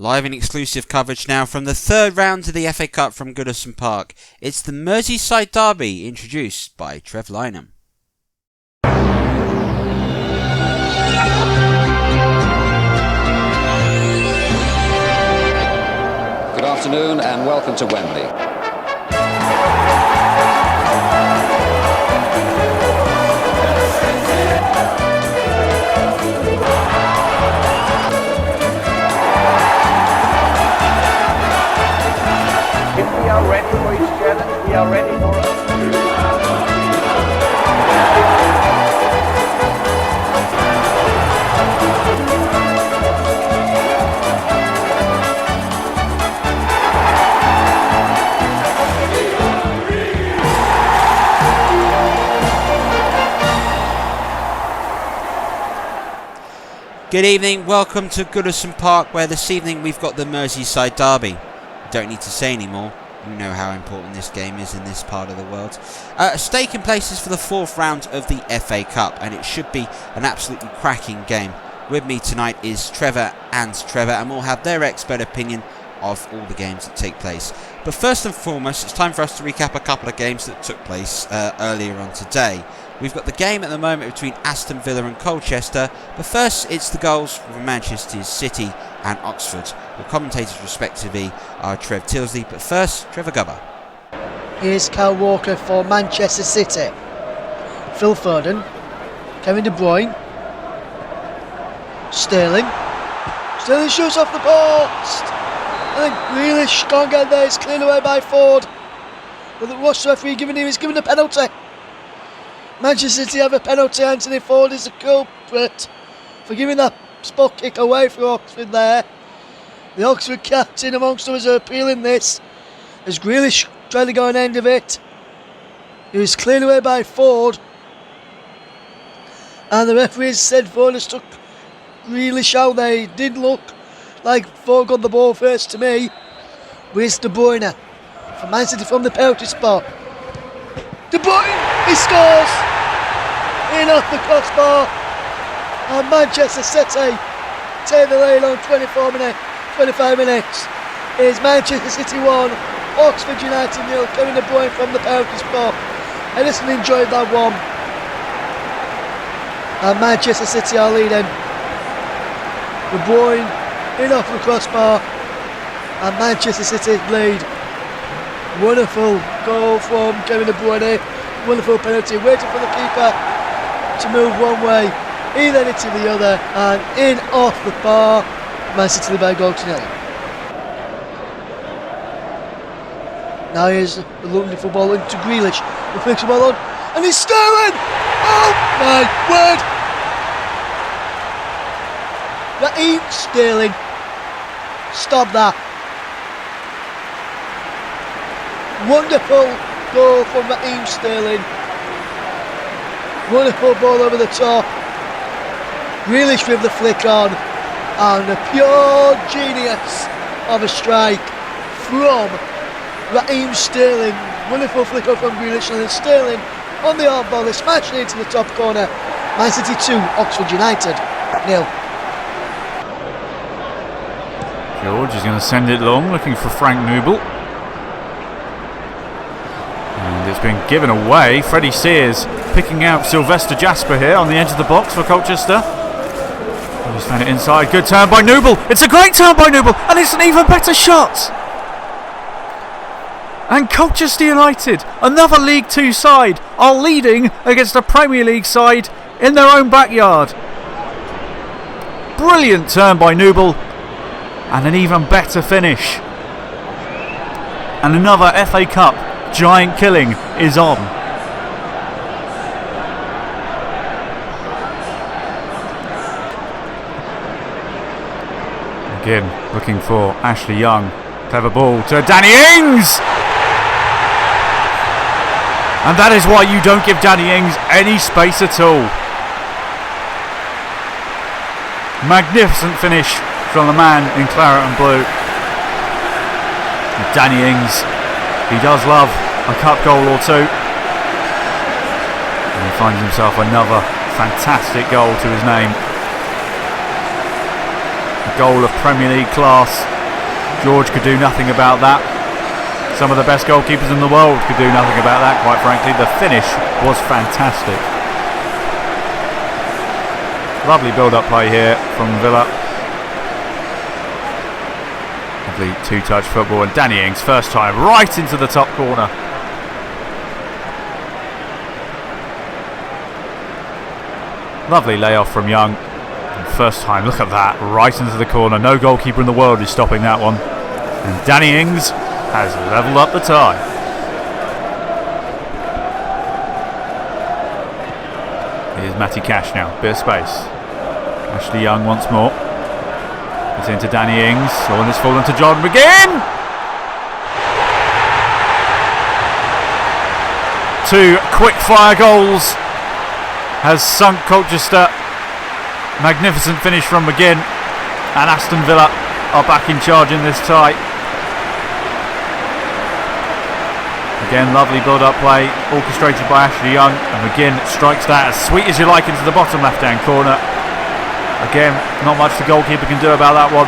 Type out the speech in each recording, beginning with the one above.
Live and exclusive coverage now from the third round of the FA Cup from Goodison Park. It's the Merseyside derby introduced by Trev Lynham. Good afternoon and welcome to Wembley. If we are ready for each challenge, we are ready for it. Good evening, welcome to Goodison Park, where this evening we've got the Merseyside derby. Don't need to say anymore. You know how important this game is in this part of the world. A stake in places for the fourth round of the FA Cup, and it should be an absolutely cracking game. With me tonight is Trevor and Trevor, and we'll have their expert opinion of all the games that take place. But first and foremost, it's time for us to recap a couple of games that took place earlier on today. We've got the game at the moment between Aston Villa and Colchester, but first it's the goals from Manchester City and Oxford. The commentators respectively are Trev Tilsley, but first, Trevor Gubber. Here's Kyle Walker for Manchester City. Phil Foden, Kevin De Bruyne, Sterling shoots off the post, and then Grealish can't get there, it's cleared away by Ford. But the Ross referee is given a penalty. Manchester City have a penalty. Anthony Ford is the culprit for giving that spot kick away for Oxford there. The Oxford captain amongst them is appealing this as Grealish tried to go an end of it. He was cleared away by Ford, and the referee said Ford has took Grealish out there. It did look like Ford got the ball first to me. Where's De Bruyne from Man City from the penalty spot? De Bruyne, he scores! In off the crossbar, and Manchester City take the lead on 25 minutes. Is Manchester City 1, Oxford United 0. Kevin De Bruyne from the penalty spot. Edison enjoyed that one, and Manchester City are leading. De Bruyne in off the crossbar, and Manchester City lead. Wonderful goal from Kevin De Bruyne. Wonderful penalty, waiting for the keeper to move one way. He then hit to the other, and in off the bar. Man City by a goal to nil. Now here's the looking for ball into Grealish. He flicks the ball on, and he's Sterling! Oh my word! Raheem Sterling. Stop that. Wonderful goal from Raheem Sterling. Wonderful ball over the top. Grealish with the flick on, and a pure genius of a strike from Raheem Sterling. Wonderful flick on from Grealish, and then Sterling on the hard ball, smashing it into the top corner. Man City 2, Oxford United 0. George is going to send it long, looking for Frank Noble. And it's been given away. Freddie Sears picking out Sylvester Jasper here on the edge of the box for Colchester. He's found it inside. Good turn by Noble. It's a great turn by Noble, and it's an even better shot. And Colchester United, another League Two side, are leading against a Premier League side in their own backyard. Brilliant turn by Noble, and an even better finish. And another FA Cup giant killing is on. Again, looking for Ashley Young. Clever ball to Danny Ings! And that is why you don't give Danny Ings any space at all. Magnificent finish from the man in claret and blue. And Danny Ings, he does love a cup goal or two. And he finds himself another fantastic goal to his name. goal of Premier League class. George could do nothing about that. Some of the best goalkeepers in the world could do nothing about that, quite frankly. The finish was fantastic. Lovely build-up play here from Villa. Lovely two-touch football, and Danny Ings, first time, right into the top corner. Lovely layoff from Young. And first time, look at that, right into the corner. No goalkeeper in the world is stopping that one. And Danny Ings has levelled up the tie. Here's Matty Cash now, bit of space. Ashley Young once more. It's into Danny Ings. Oh, and it's fallen to John McGinn. 2 quick-fire goals has sunk Colchester. Magnificent finish from McGinn, and Aston Villa are back in charge in this tie. Again, lovely build-up play, orchestrated by Ashley Young, and McGinn strikes that as sweet as you like into the bottom left-hand corner. Again, not much the goalkeeper can do about that one.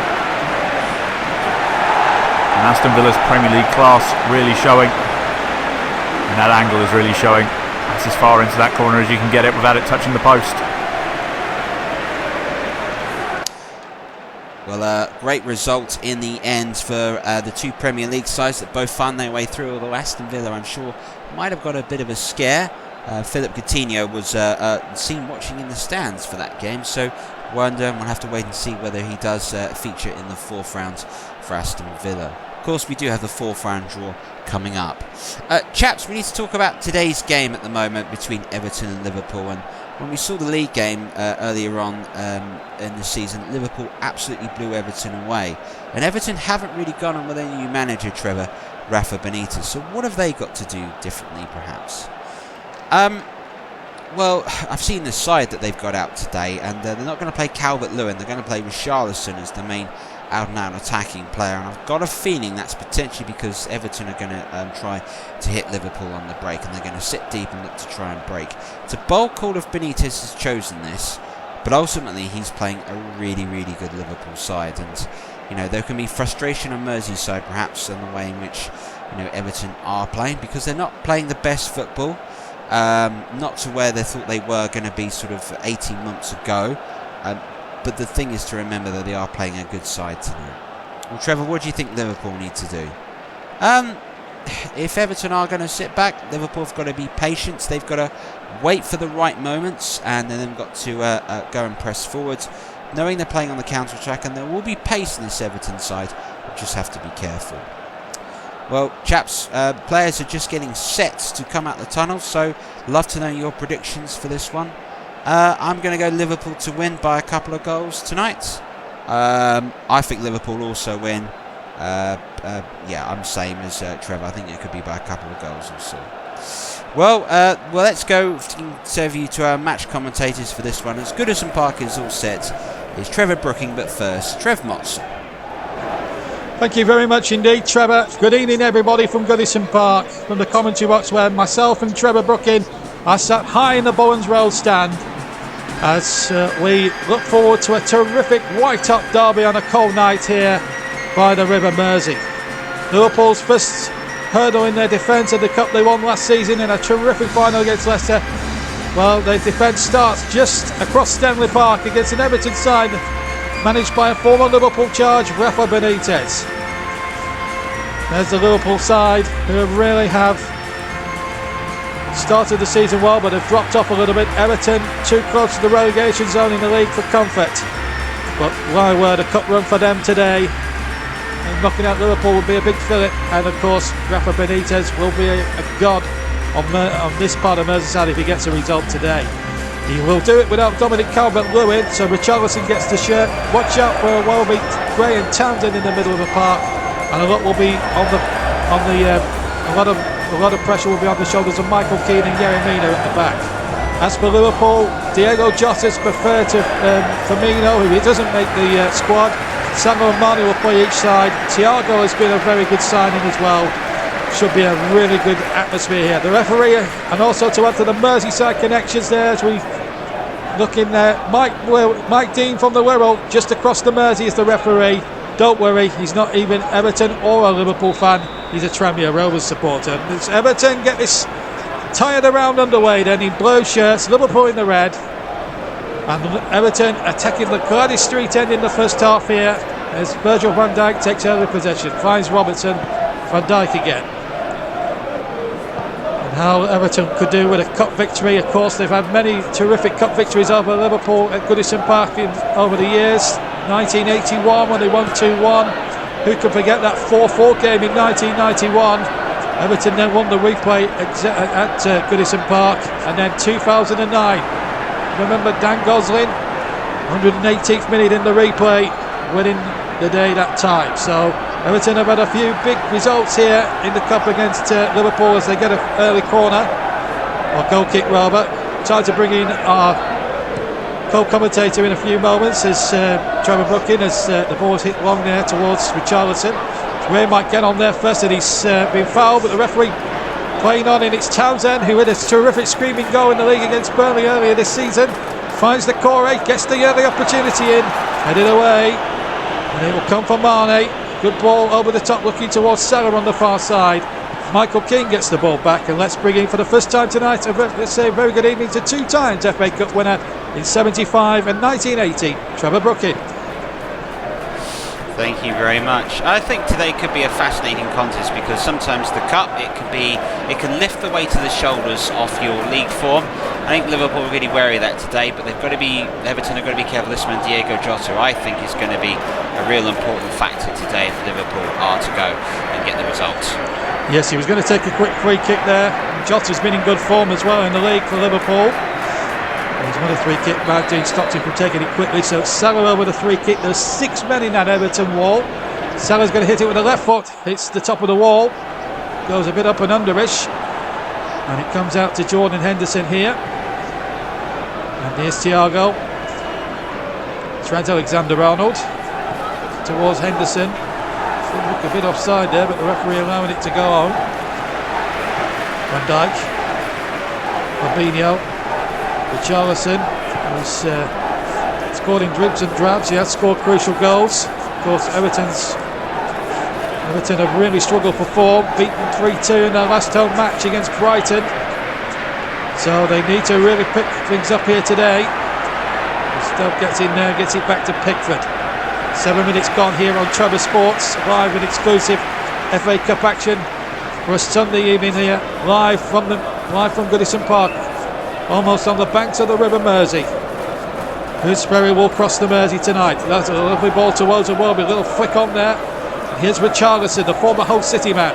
And Aston Villa's Premier League class really showing, and that angle is really showing. That's as far into that corner as you can get it without it touching the post. Well, great result in the end for the two Premier League sides that both found their way through, although Aston Villa, I'm sure, might have got a bit of a scare. Philip Coutinho was seen watching in the stands for that game, so we'll have to wait and see whether he does feature in the 4th round for Aston Villa. Of course, we do have the 4th round draw coming up. Chaps, we need to talk about today's game at the moment between Everton and Liverpool. And when we saw the league game earlier on in the season, Liverpool absolutely blew Everton away. And Everton haven't really gone on with their new manager, Trevor, Rafa Benitez. So what have they got to do differently, perhaps? Well, I've seen the side that they've got out today, and they're not going to play Calvert-Lewin. They're going to play Richarlison as the main out-and-out attacking player, and I've got a feeling that's potentially because Everton are going to try to hit Liverpool on the break, and they're going to sit deep and look to try and break. It's a bold call if Benitez has chosen this, but ultimately he's playing a really, really good Liverpool side, and you know there can be frustration on Merseyside perhaps in the way in which Everton are playing, because they're not playing the best football, not to where they thought they were going to be sort of 18 months ago. But the thing is to remember that they are playing a good side tonight. Well, Trevor, what do you think Liverpool need to do? If Everton are going to sit back, Liverpool have got to be patient. They've got to wait for the right moments, and then they've got to go and press forward, knowing they're playing on the counter-attack, and there will be pace in this Everton side. You just have to be careful. Well, chaps, players are just getting set to come out the tunnel, so love to know your predictions for this one. I'm going to go Liverpool to win by a couple of goals tonight. I think Liverpool also win. Yeah, I'm same as Trevor. I think it could be by a couple of goals or so. Well, let's go serve you to our match commentators for this one. As Goodison Park is all set, it's Trevor Brooking, but first, Trev Motson. Thank you very much indeed, Trevor. Good evening, everybody, from Goodison Park, from the commentary box where myself and Trevor Brooking are sat high in the Bowens Road stand as we look forward to a terrific white-hot derby on a cold night here by the River Mersey. Liverpool's first hurdle in their defence of the cup they won last season in a terrific final against Leicester. Well, their defence starts just across Stanley Park against an Everton side managed by a former Liverpool charge, Rafa Benitez. There's the Liverpool side who really have started the season well, but have dropped off a little bit. Everton too close to the relegation zone in the league for comfort. But my word, a cup run for them today, and knocking out Liverpool will be a big fillip. And of course, Rafa Benitez will be a god on this part of Merseyside if he gets a result today. He will do it without Dominic Calvert-Lewin, so Richarlison gets the shirt. Watch out for a Welby, Gray and Townsend in the middle of the park, and a lot will be a lot of pressure will be on the shoulders of Michael Keane and Yerry Mina at the back. As for Liverpool, Diego Jota's preferred to Firmino, who doesn't make the squad. Samuel and Mane will play each side. Thiago has been a very good signing as well. Should be a really good atmosphere here. The referee, and also to add to the Merseyside connections there, as we looking there. Mike Dean from the Wirral, just across the Mersey, is the referee. Don't worry, he's not even Everton or a Liverpool fan. He's a Tranmere Rovers supporter. It's Everton get this tired around underway then in blue shirts, Liverpool in the red. And Everton attacking the Gladys Street end in the first half here as Virgil van Dijk takes early possession, finds Robertson, Van Dijk again. And how Everton could do with a cup victory. Of course, they've had many terrific cup victories over Liverpool at Goodison Park over the years. 1981 when they won 2-1. Who can forget that 4-4 game in 1991? Everton then won the replay at Goodison Park, and then 2009. Remember Dan Gosling, 118th minute in the replay, winning the day that time. So Everton have had a few big results here in the cup against Liverpool as they get an early corner, or goal kick rather. Time to bring in our co-commentator in a few moments as Trevor Brooking, as the ball's hit long there towards Richarlison. Ray might get on there first, and he's been fouled, but the referee playing on, and it's Townsend, who had a terrific screaming goal in the league against Burnley earlier this season. Finds the corner, gets the early opportunity in, headed away, and it will come from Mane. Good ball over the top, looking towards Salah on the far side. Michael King gets the ball back, and let's bring in for the first time tonight, let's say a very good evening to 2 times FA Cup winner in 75 and 1980, Trevor Brooking. Thank you very much. I think today could be a fascinating contest because sometimes the cup it can lift the weight of the shoulders off your league form. I think Liverpool are really wary of that today, but Everton are going to be careful. This man Diego Jota, I think, is going to be a real important factor today if Liverpool are to go and get the result. Yes, he was going to take a quick free kick there. Jota's been in good form as well in the league for Liverpool. He's won a free kick, Dean stopped him from taking it quickly, so Salah over the free kick. There's 6 men in that Everton wall. Salah's going to hit it with the left foot, hits the top of the wall, goes a bit up and underish, and it comes out to Jordan Henderson here. And here's Thiago. Trent Alexander-Arnold towards Henderson. Should look a bit offside there, but the referee allowing it to go on. Van Dijk, Fabinho, Richarlison, who's scored in dribs and drabs. He has scored crucial goals. Of course, Everton have really struggled for form, beaten 3-2 in their last home match against Brighton. So they need to really pick things up here today. Stoke gets in there, gets it back to Pickford. 7 minutes gone here on Trevor Sports, live and exclusive FA Cup action for a Sunday evening here, live from Goodison Park. Almost on the banks of the River Mersey. Hoodsbury will cross the Mersey tonight. That's a lovely ball towards the Wembley. A little flick on there. And here's Richarlison, the former Hull City man.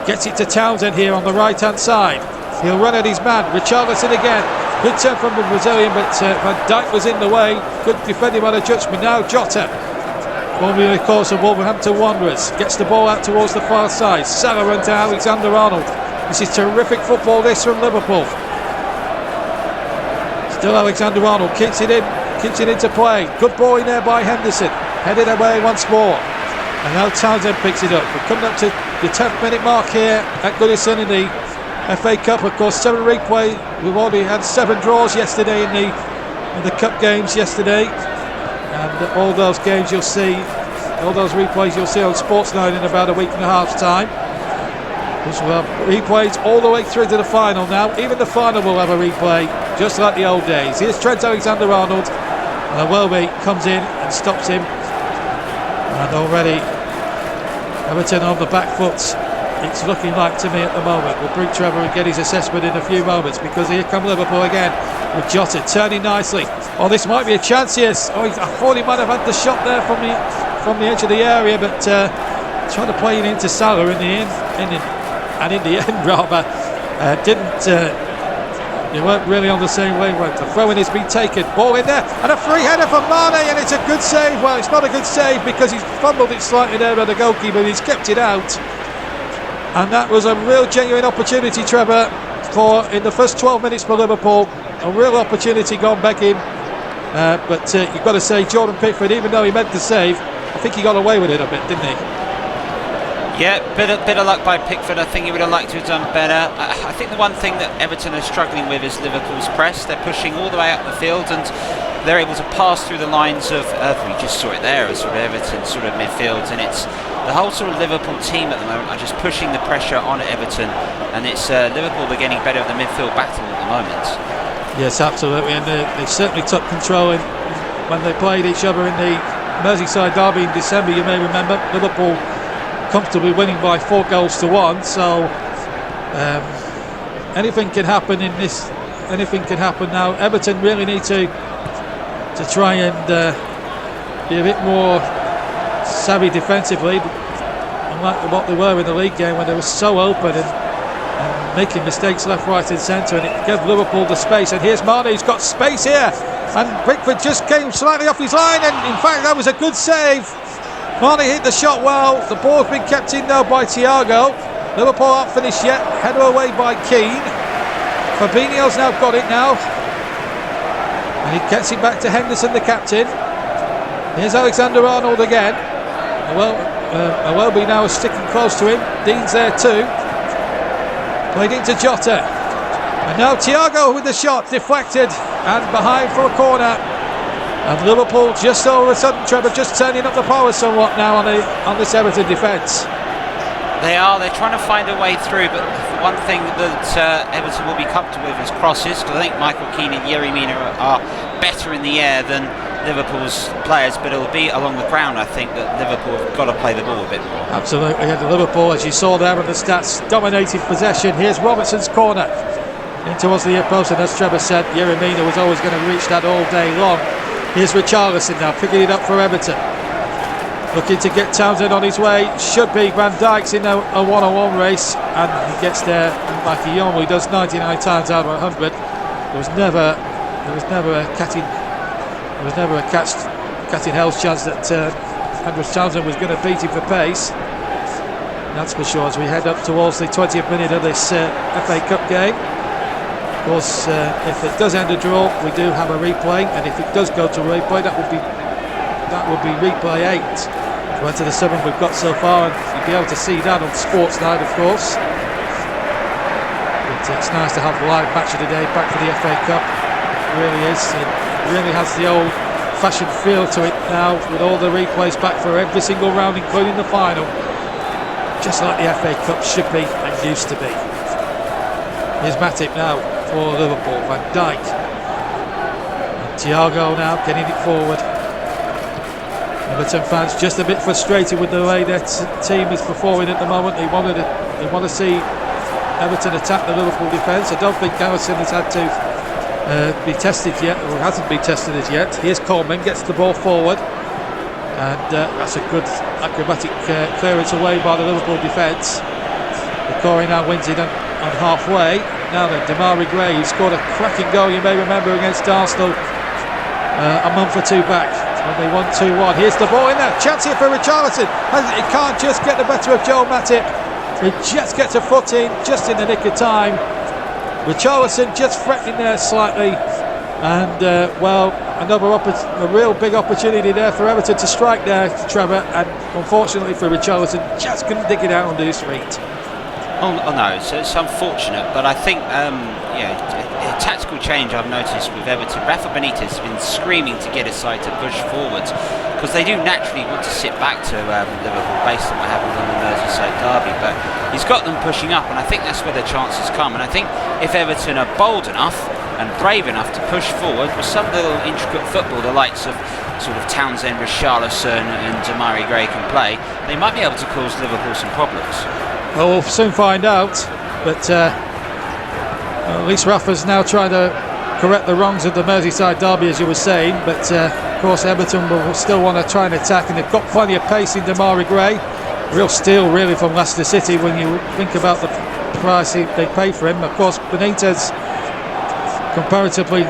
Gets it to Townsend here on the right-hand side. He'll run at his man. Richarlison again. Good turn from the Brazilian, but Van Dijk was in the way. Good defending by the judgment. Now Jota. Formerly, of course, of Wolverhampton Wanderers. Gets the ball out towards the far side. Salah runs to Alexander-Arnold. This is terrific football, this from Liverpool. Still Alexander-Arnold kicks it into play. Good ball in there by Henderson. Headed away once more. And now Townsend picks it up. We're coming up to the 10th minute mark here at Goodison in the FA Cup. Of course, 7 replay. We've already had 7 draws yesterday in the cup games yesterday. And all those games you'll see, all those replays you'll see on Sportsline in about a week and a half's time. Which will have replays all the way through to the final now. Even the final will have a replay, just like the old days. Here's Trent Alexander-Arnold, and Welby comes in and stops him. And already Everton on the back foot. It's looking like to me at the moment. We'll bring Trevor and get his assessment in a few moments, because here come Liverpool again with Jota turning nicely. Oh, this might be a chance, yes. Oh, I thought he might have had the shot there from the edge of the area, but trying to play it into Salah in the end. And in the end, rather, they weren't really on the same wavelength. The throw-in has been taken. Ball in there, and a free header from Mane, and it's a good save. Well, it's not a good save because he's fumbled it slightly there by the goalkeeper. He's kept it out, and that was a real genuine opportunity, Trevor, in the first 12 minutes for Liverpool. A real opportunity gone back in, but you've got to say Jordan Pickford, even though he meant to save, I think he got away with it a bit, didn't he? Yeah, bit of luck by Pickford. I think he would have liked to have done better. I think the one thing that Everton are struggling with is Liverpool's press. They're pushing all the way up the field and they're able to pass through the lines of, we just saw it there, as sort of Everton sort of midfield, and it's the whole sort of Liverpool team at the moment are just pushing the pressure on Everton, and it's Liverpool are getting better at the midfield battle at the moment. Yes, absolutely, and they certainly took control when they played each other in the Merseyside derby in December. You may remember Liverpool comfortably winning by 4-1, so anything can happen in this. Anything can happen now. Everton really need to try and be a bit more savvy defensively, unlike what they were in the league game when they were so open and making mistakes left, right and centre, and it gave Liverpool the space. And here's Mane, who's got space here, and Pickford just came slightly off his line, and in fact that was a good save. Mane hit the shot well. The ball's been kept in now by Thiago. Liverpool aren't finished yet. Header away by Keane. Fabinho's now got it now, and he gets it back to Henderson, the captain. Here's Alexander-Arnold again. Iwobi now is sticking close to him. Dean's there too. Played into Jota, and now Thiago with the shot deflected and behind for a corner. And Liverpool just all of a sudden, Trevor, just turning up the power somewhat now on this Everton defence. They're trying to find a way through, but one thing that Everton will be comfortable with is crosses, because I think Michael Keane and Yerry Mina are better in the air than Liverpool's players, but it'll be along the ground. I think that Liverpool have got to play the ball a bit more. Absolutely, and Liverpool, as you saw there in the stats, dominated possession. Here's Robertson's corner in towards the near post, and as Trevor said, Yerry Mina was always going to reach that all day long. Here's Richarlison now picking it up for Everton, looking to get Townsend on his way. Should be Van Dijk's in a one-on-one race, and he gets there like he normally does 99 times out of 100. There was never a cat in hell's chance that Andrew Townsend was going to beat him for pace. That's for sure. As we head up towards the 20th minute of this FA Cup game. Of course, if it does end a draw, we do have a replay, and if it does go to replay, that would be replay 8. Went to the 7 we've got so far, and you'll be able to see that on Sports Night, of course. But it's nice to have the live match of the day back for the FA Cup. It really is. It really has the old-fashioned feel to it now, with all the replays back for every single round, including the final, just like the FA Cup should be and used to be. Here's Matip now for Liverpool. Van Dijk, and Thiago now getting it forward. Everton fans just a bit frustrated with the way their team is performing at the moment. They want to see Everton attack the Liverpool defence. I don't think Garrison has had to be tested yet, or hasn't been tested as yet. Here's Coleman, gets the ball forward, and that's a good acrobatic clearance away by the Liverpool defence. The Corey now wins it on halfway. Now then, Demarai Gray, who scored a cracking goal, you may remember, against Arsenal a month or two back when they won 2-1. Here's the ball in there, chance here for Richarlison. He can't just get the better of Joel Matip. He just gets a foot in, just in the nick of time. Richarlison just threatening there slightly, and a real big opportunity there for Everton to strike there, Trevor, and unfortunately for Richarlison, just couldn't dig it out under his feet. Oh no, so it's unfortunate, but I think a tactical change I've noticed with Everton. Rafa Benitez has been screaming to get his side to push forwards, because they do naturally want to sit back to Liverpool based on what happened on the Merseyside derby, but he's got them pushing up, and I think that's where the chances come. And I think if Everton are bold enough and brave enough to push forward with some little intricate football the likes of sort of Townsend, Richarlison and Demarai Gray can play, they might be able to cause Liverpool some problems. Well, we'll soon find out, but at least Rafa's now trying to correct the wrongs of the Merseyside derby, as you were saying, but of course Everton will still want to try and attack, and they've got plenty of pace in Demarai Gray. Real steal really from Leicester City when you think about the price they paid for him. Of course, Benitez, comparatively,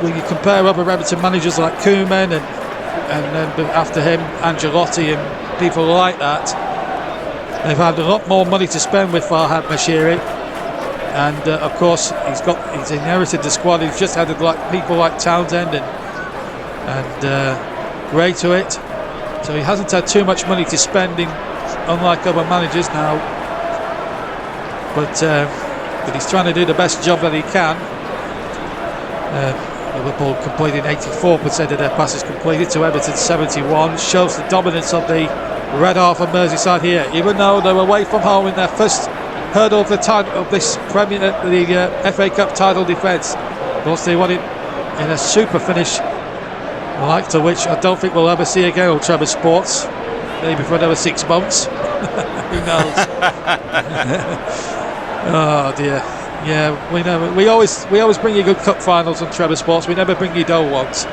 when you compare other Everton managers like Koeman and then after him Ancelotti and people like that, they've had a lot more money to spend with Farhad Moshiri, and of course he's inherited the squad. He's just added people like Townsend and Gray to it. So he hasn't had too much money to spend, unlike other managers now. But he's trying to do the best job that he can. Liverpool completing 84% of their passes completed to Everton 71. Shows the dominance of the red half of Merseyside here, even though they're away from home in their first hurdle of the title of this FA Cup title defence. Of course, they won it in a super finish, the likes of which I don't think we'll ever see again on Trevor Sports. Maybe for another 6 months. Who knows? Oh dear. Yeah, we know. We always bring you good cup finals on Trevor Sports. We never bring you dull ones.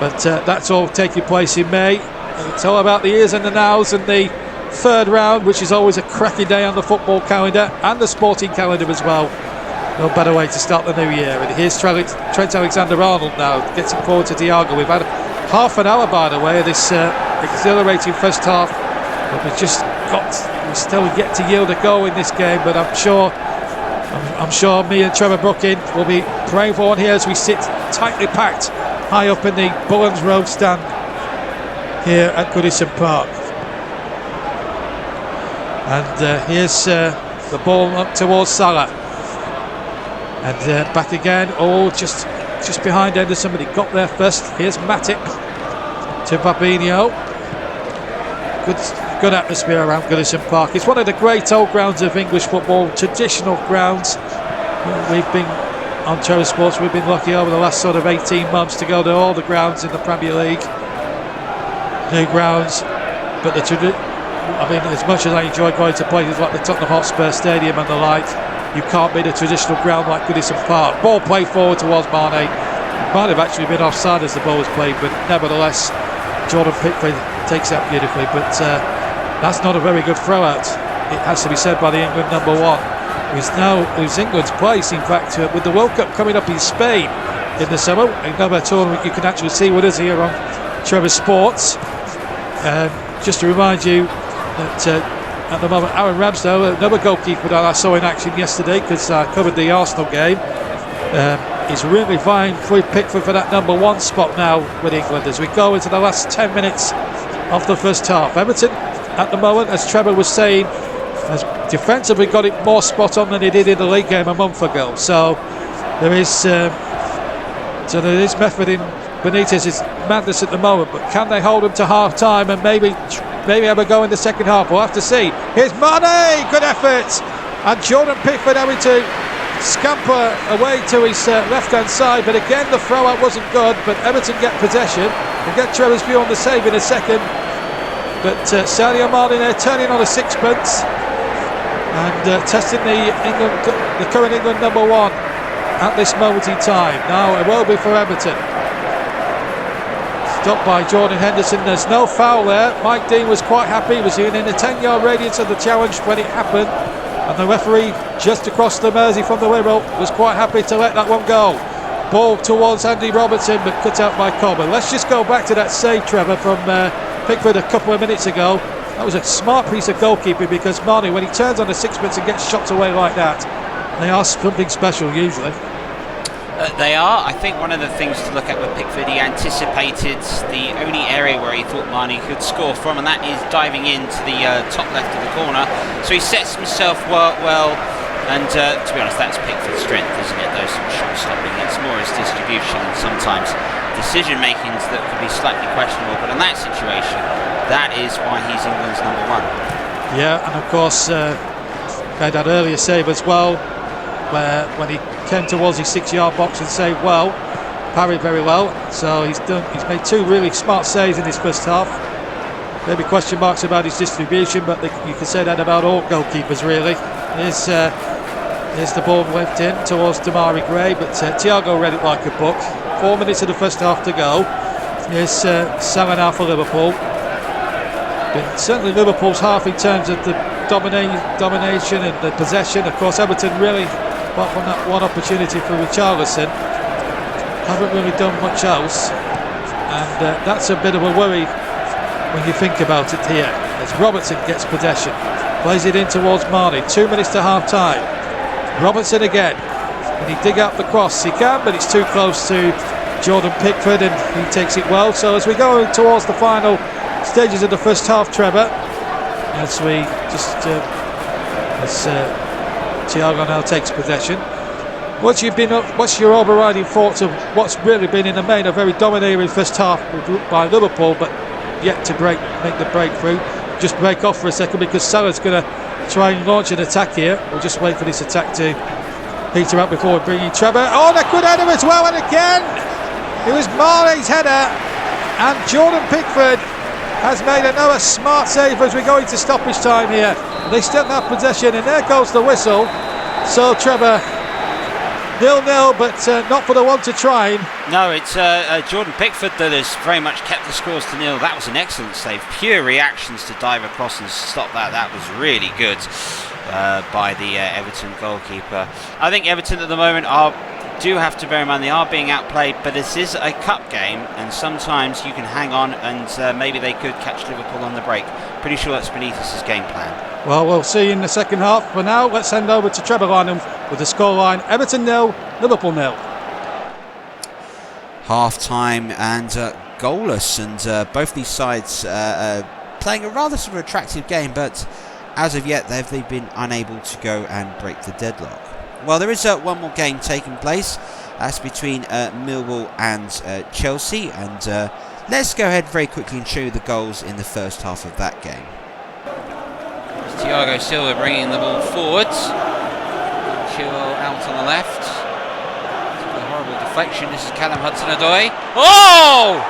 But that's all taking place in May. And it's all about the years and the nows and the third round, which is always a cracking day on the football calendar and the sporting calendar as well. No better way to start the new year. And here's Trent Alexander-Arnold now, getting forward to Thiago. We've had half an hour, by the way, of this exhilarating first half. But we're still yet to yield a goal in this game. But I'm sure me and Trevor Brooking will be praying for one here as we sit tightly packed high up in the Bullens Road stand here at Goodison Park. And here's the ball up towards Salah. And back again. Oh, just behind Henderson, but he got there first. Here's Matip to Fabinho. Good atmosphere around Goodison Park. It's one of the great old grounds of English football, traditional grounds. We've been on Trevor Sports. We've been lucky over the last sort of 18 months to go to all the grounds in the Premier League. New grounds, but as much as I enjoy going to places like the Tottenham Hotspur Stadium and the like, you can't beat a traditional ground like Goodison Park. Ball played forward towards Mane. Might have actually been offside as the ball was played, but nevertheless, Jordan Pickford takes that beautifully. But that's not a very good throw out, it has to be said, by the England number one, who's England's place, in fact, with the World Cup coming up in Spain in the summer. Another tournament you can actually see with us here on Trevor Sports. Just to remind you that at the moment, Aaron Ramsdale, another goalkeeper that I saw in action yesterday because I covered the Arsenal game, is really vying for Pickford for that number one spot now with England as we go into the last 10 minutes of the first half. Everton, at the moment, as Trevor was saying, has defensively got it more spot on than he did in the league game a month ago. So there is method in Benitez's madness at the moment, but can they hold him to half time and maybe have a go in the second half? We'll have to see. Here's Mane, good effort, and Jordan Pickford having to scamper away to his left hand side, but again the throw out wasn't good. But Everton get possession. We'll get Trevor's view on the save in a second, but Sadio Mane there turning on a sixpence and testing the current England number one at this moment in time. Now it will be for Everton. Stopped by Jordan Henderson. There's no foul there. Mike Dean was quite happy. He was in the 10-yard radius of the challenge when it happened, and the referee just across the Mersey from the Wirral was quite happy to let that one go. Ball towards Andy Robertson, but cut out by Coleman. Let's just go back to that save, Trevor, from Pickford a couple of minutes ago. That was a smart piece of goalkeeping, because Mane, when he turns on the sixpence and gets shot away like that, they are something special usually. They are. I think one of the things to look at with Pickford, he anticipated the only area where he thought Mane could score from, and that is diving into the top left of the corner. So he sets himself well, and to be honest, that's Pickford's strength, isn't it? Those shot stopping. It's more his distribution and sometimes decision makings that could be slightly questionable. But in that situation, that is why he's England's number one. Yeah, and of course, made that earlier save as well, where when he came towards his 6-yard box and saved well, parried very well. So he's made two really smart saves in his first half. Maybe question marks about his distribution, but you can say that about all goalkeepers really. Here's the ball went in towards Damari Gray, but Thiago read it like a book. 4 minutes of the first half to go. Here's Salah now for Liverpool. But certainly Liverpool's half in terms of the domination and the possession. Of course, Everton really, apart from that one opportunity for Richarlison, haven't really done much else, and that's a bit of a worry when you think about it here, as Robertson gets possession, plays it in towards Mane. 2 minutes to half time. Robertson again. Can he dig out the cross? He can, but it's too close to Jordan Pickford, and he takes it well. So as we go towards the final stages of the first half, Trevor, as we just as Thiago now takes possession. What's your overriding thoughts of what's really been in the main a very domineering first half by Liverpool, but yet to make the breakthrough? Just break off for a second because Salah's going to try and launch an attack here. We'll just wait for this attack to peter up before we bring in Trevor. Oh, and a good header as well, and again it was Marley's header, and Jordan Pickford has made another smart save as we go into stoppage time here. They still have possession, and there goes the whistle. So Trevor, 0-0, but not for the one to try. No, it's Jordan Pickford that has very much kept the scores to 0. That was an excellent save. Pure reactions to dive across and stop that. That was really good by the Everton goalkeeper. I think Everton at the moment do have to bear in mind they are being outplayed, but this is a cup game, and sometimes you can hang on, and maybe they could catch Liverpool on the break. Pretty sure that's Benitez's game plan. Well, we'll see in the second half. For now, let's hand over to Trevor Lynham with the scoreline: Everton 0, Liverpool 0. Half time and goalless, and both these sides playing a rather sort of attractive game, but as of yet they've been unable to go and break the deadlock. Well, there is one more game taking place. That's between Millwall and Chelsea, and let's go ahead very quickly and show you the goals in the first half of that game. Thiago Silva bringing the ball forwards. Chilwell out on the left. A horrible deflection. This is Callum Hudson-Odoi. Oh!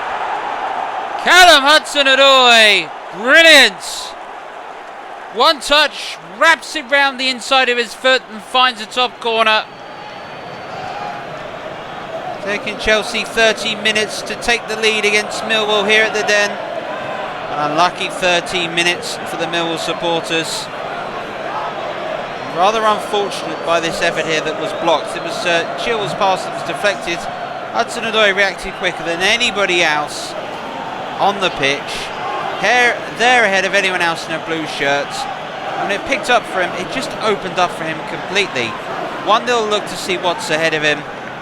Callum Hudson-Odoi! Brilliant! One touch, wraps it round the inside of his foot and finds the top corner. Taking Chelsea 30 minutes to take the lead against Millwall here at the Den. An unlucky 13 minutes for the Millwall supporters. Rather unfortunate by this effort here that was blocked. It was Chilwell's pass that was deflected. Hudson-Odoi reacted quicker than anybody else on the pitch. They're ahead of anyone else in a blue shirt. When it picked up for him, it just opened up for him completely. 1-0 look to see what's ahead of him.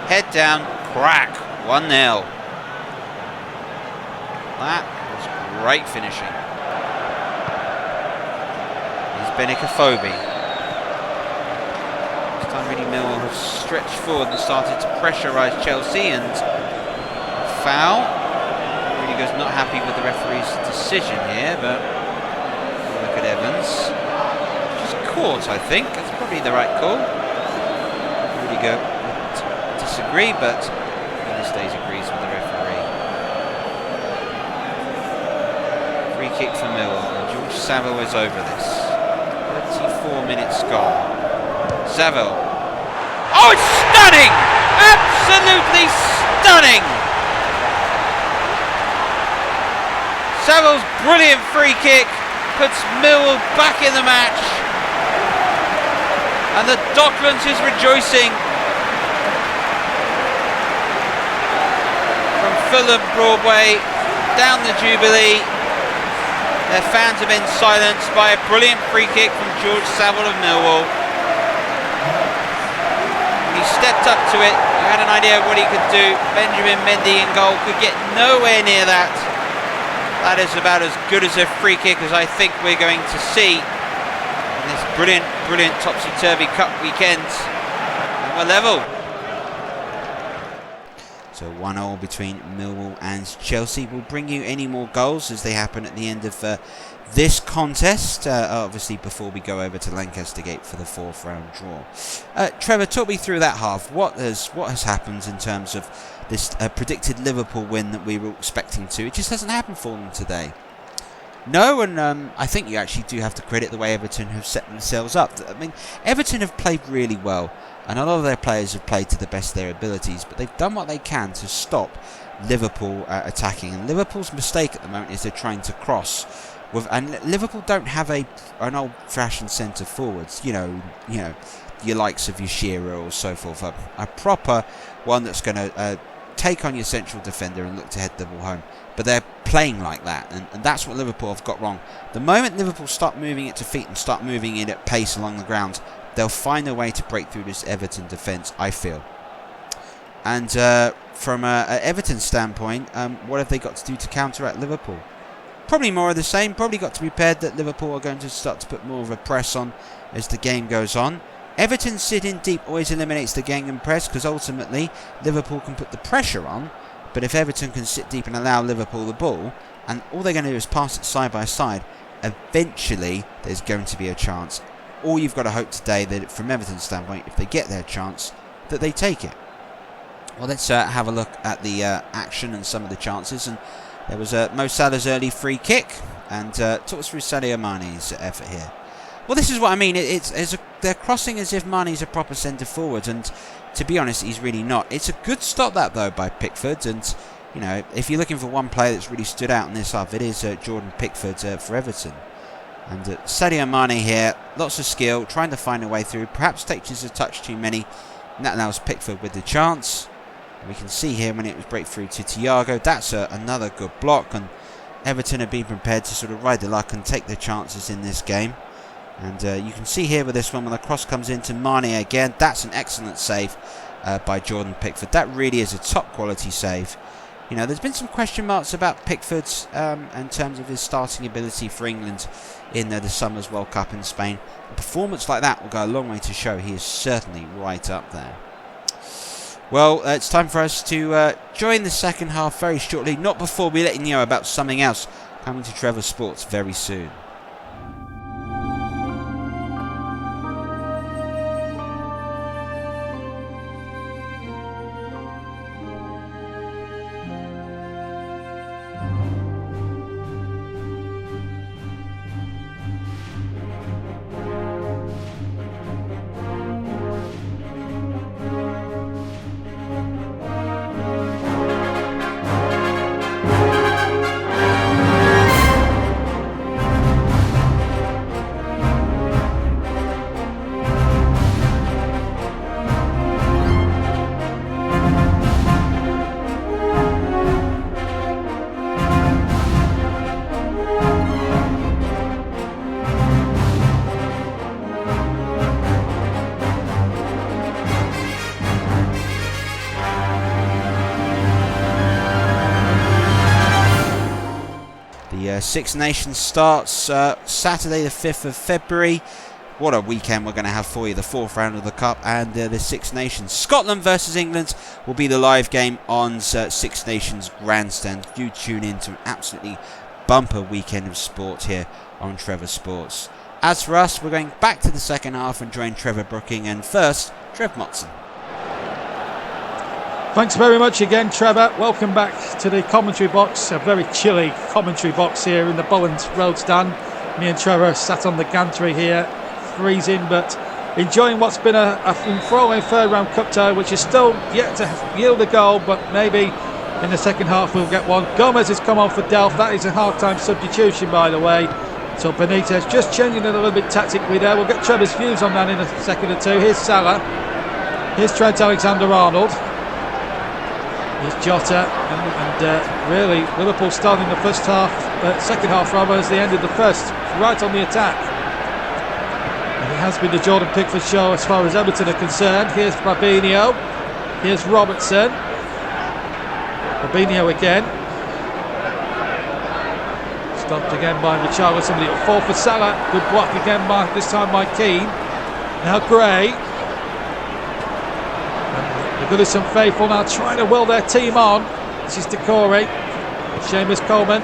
Head down, crack, 1-0. That was great finishing. Here's Benicophobe. This time really Millwall have stretched forward and started to pressurise Chelsea, and foul. Rudiger's not happy with the referee's decision here, but look at Evans. Just caught, I think. That's probably the right call. Rudiger would disagree, but this days agrees with the referee. Free kick for Millwall. George Saville is over this. 34 minutes gone. Saville. Oh, it's stunning! Absolutely stunning! Saville's brilliant free kick puts Millwall back in the match, and the Docklands is rejoicing. From Fulham Broadway down the Jubilee, their fans have been silenced by a brilliant free kick from George Saville of Millwall. He stepped up to it, he had an idea of what he could do. Benjamin Mendy in goal, could get nowhere near that. That is about as good as a free kick as I think we're going to see in this brilliant, brilliant topsy-turvy cup weekend. And we're level. So 1-0 between Millwall and Chelsea. We'll bring you any more goals as they happen at the end of this contest. Obviously, before we go over to Lancaster Gate for the fourth round draw. Trevor, talk me through that half. What has happened in terms of this predicted Liverpool win that we were expecting to? It just hasn't happened for them today. No, and I think you actually do have to credit the way Everton have set themselves up. I mean, Everton have played really well, and a lot of their players have played to the best of their abilities, but they've done what they can to stop Liverpool attacking. And Liverpool's mistake at the moment is they're trying to cross. And Liverpool don't have an old-fashioned centre forwards. You know, your likes of your Shearer or so forth. A proper one that's going to take on your central defender and look to head the ball home. But they're playing like that, and that's what Liverpool have got wrong. The moment Liverpool start moving it to feet and start moving it at pace along the ground, they'll find a way to break through this Everton defence, I feel. And from an Everton standpoint, what have they got to do to counteract Liverpool? probably more of the same. Probably got to be prepared that Liverpool are going to start to put more of a press on as the game goes on. Everton sitting deep always eliminates the Gegenpress press, because ultimately Liverpool can put the pressure on, but if Everton can sit deep and allow Liverpool the ball, and all they're going to do is pass it side by side, eventually there's going to be a chance. All you've got to hope today that from Everton's standpoint, if they get their chance, that they take it. Well, let's have a look at the action and some of the chances. And there was Mo Salah's early free kick, and talk us through Sadio Mane's effort here. Well, this is what I mean. They're crossing as if Mane's a proper centre forward, and to be honest, he's really not. It's a good stop that though by Pickford, and you know, if you're looking for one player that's really stood out in this half, it is Jordan Pickford for Everton. And Sadio Mane here, lots of skill, trying to find a way through. Perhaps takes a touch too many, and that allows Pickford with the chance. We can see here when it was breakthrough to Thiago, that's another good block, and Everton have been prepared to sort of ride the luck and take their chances in this game. And you can see here with this one, when the cross comes into Mane again, that's an excellent save by Jordan Pickford. That really is a top quality save. You know, there's been some question marks about Pickford's in terms of his starting ability for England in the Summer's World Cup in Spain. A performance like that will go a long way to show he is certainly right up there. Well, it's time for us to join the second half very shortly, not before we let you know about something else coming to Trevor Sports very soon. Six Nations starts Saturday the 5th of February. What a weekend we're going to have for you. The fourth round of the Cup and the Six Nations. Scotland versus England will be the live game on Six Nations Grandstand. Do tune in to an absolutely bumper weekend of sport here on Trevor Sports. As for us, we're going back to the second half and join Trevor Brooking, and first, Trev Motson. Thanks very much again, Trevor. Welcome back to the commentary box. A very chilly commentary box here in the Bowens Road stand. Me and Trevor sat on the gantry here, freezing, but enjoying what's been a enthralling third round cup tie, which is still yet to yield a goal, but maybe in the second half we'll get one. Gomez has come on for Delph. That is a half-time substitution, by the way. So Benitez just changing it a little bit tactically there. We'll get Trevor's views on that in a second or two. Here's Salah. Here's Trent Alexander-Arnold. Here's Jota, and really Liverpool starting the second half rather, as they ended the first, right on the attack. And it has been the Jordan Pickford show as far as Everton are concerned. Here's Fabinho, here's Robertson, Fabinho again, stopped again by Richarlison. Somebody will fall for Salah. Good block again this time by Keane. Now Gray. The Goodison faithful now trying to will their team on. This is Decore, Seamus Coleman.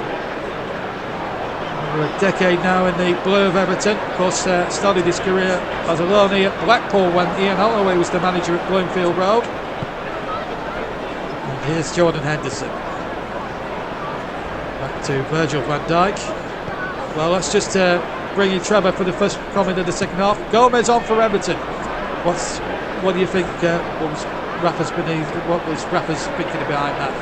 Over a decade now in the blue of Everton. Of course, started his career as a loanee at Blackpool when Ian Holloway was the manager at Bloomfield Road. And here's Jordan Henderson. Back to Virgil van Dijk. Well, let's just bring in Trevor for the first comment of the second half. Gomez on for Everton. What do you think? What was Rafa's thinking behind that?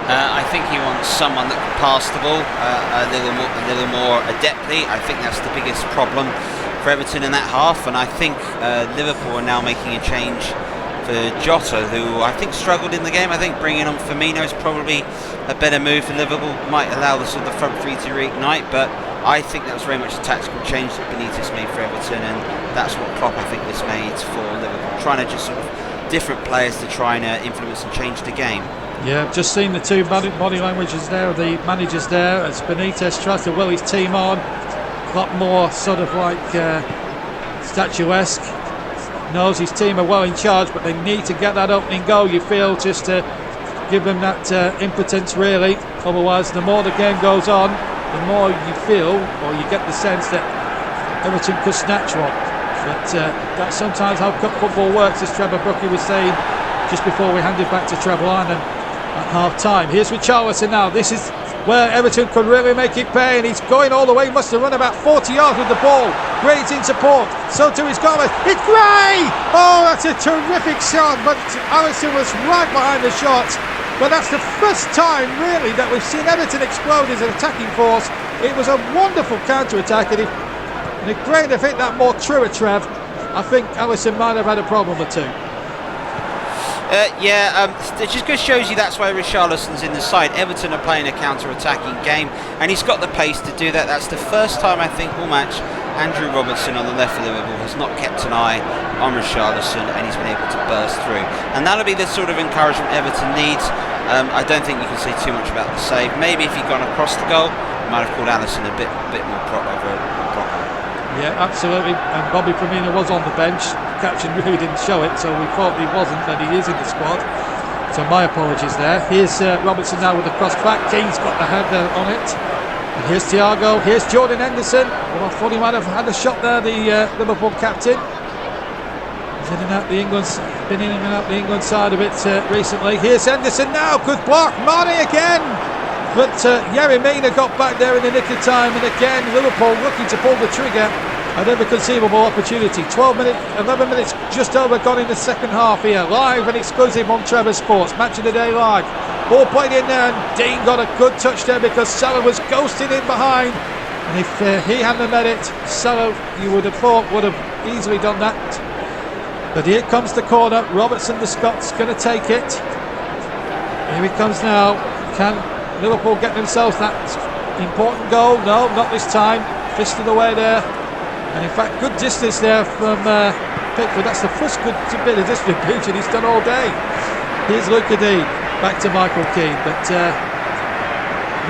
I think he wants someone that can pass the ball a little more adeptly. I think that's the biggest problem for Everton in that half, and I think Liverpool are now making a change for Jota, who I think struggled in the game. I think bringing on Firmino is probably a better move for Liverpool. Might allow the front three to reignite, but I think that was very much a tactical change that Benitez made for Everton, and that's what Klopp, I think, was made for Liverpool, trying to just sort of different players to try and influence and change the game. Yeah, I've just seen the two body languages there of the managers there as Benitez tries to will his team on. A lot more sort of like statuesque. Knows his team are well in charge, but they need to get that opening goal, you feel, just to give them that impotence really. Otherwise, the more the game goes on, the more you feel, or you get the sense that Everton could snatch one. But that's sometimes how cup football works, as Trevor Brookie was saying just before we handed back to Trevor Lannan at half time. Here's Richarlison now. This is where Everton could really make it pay, and he's going all the way. He must have run about 40 yards with the ball. Gray's in support, so too is Gomez. It's Gray! Oh, that's a terrific shot, but Alisson was right behind the shot. But that's the first time really that we've seen Everton explode as an attacking force. It was a wonderful counter-attack, and if Gray had hit that more truer, Trev, I think Alisson might have had a problem or two. It just shows you that's why Richarlison's in the side. Everton are playing a counter-attacking game, and he's got the pace to do that. That's the first time, I think, all match Andrew Robertson on the left for Liverpool has not kept an eye on Richarlison, and he's been able to burst through. And that'll be the sort of encouragement Everton needs. I don't think you can say too much about the save. Maybe if he'd gone across the goal, he might have called Alisson a bit more proper. Yeah, absolutely. And Bobby Firmino was on the bench. The caption really didn't show it, so we thought he wasn't, but he is in the squad. So my apologies there. Here's Robertson now with the cross back. Keane's got the header on it. And here's Thiago. Here's Jordan Henderson. Well, I thought he might have had a shot there, the Liverpool captain. He's been in and out the England side of it recently. Here's Henderson now. Good block. Mane again. But Yerry Mina got back there in the nick of time, and again Liverpool looking to pull the trigger at every conceivable opportunity. 11 minutes just over gone in the second half here, live and exclusive on Trevor Sports, Match of the Day live. Ball played in there, and Dean got a good touch there because Salah was ghosting in behind, and if he hadn't made it, Salah, you would have thought, would have easily done that. But here comes the corner. Robertson, the Scots, going to take it. Here he comes now. Can Liverpool get themselves that important goal? No, not this time. Fisted away there, and in fact good distance there from Pickford. That's the first good bit of distribution he's done all day. Here's Luca D, back to Michael Keane. But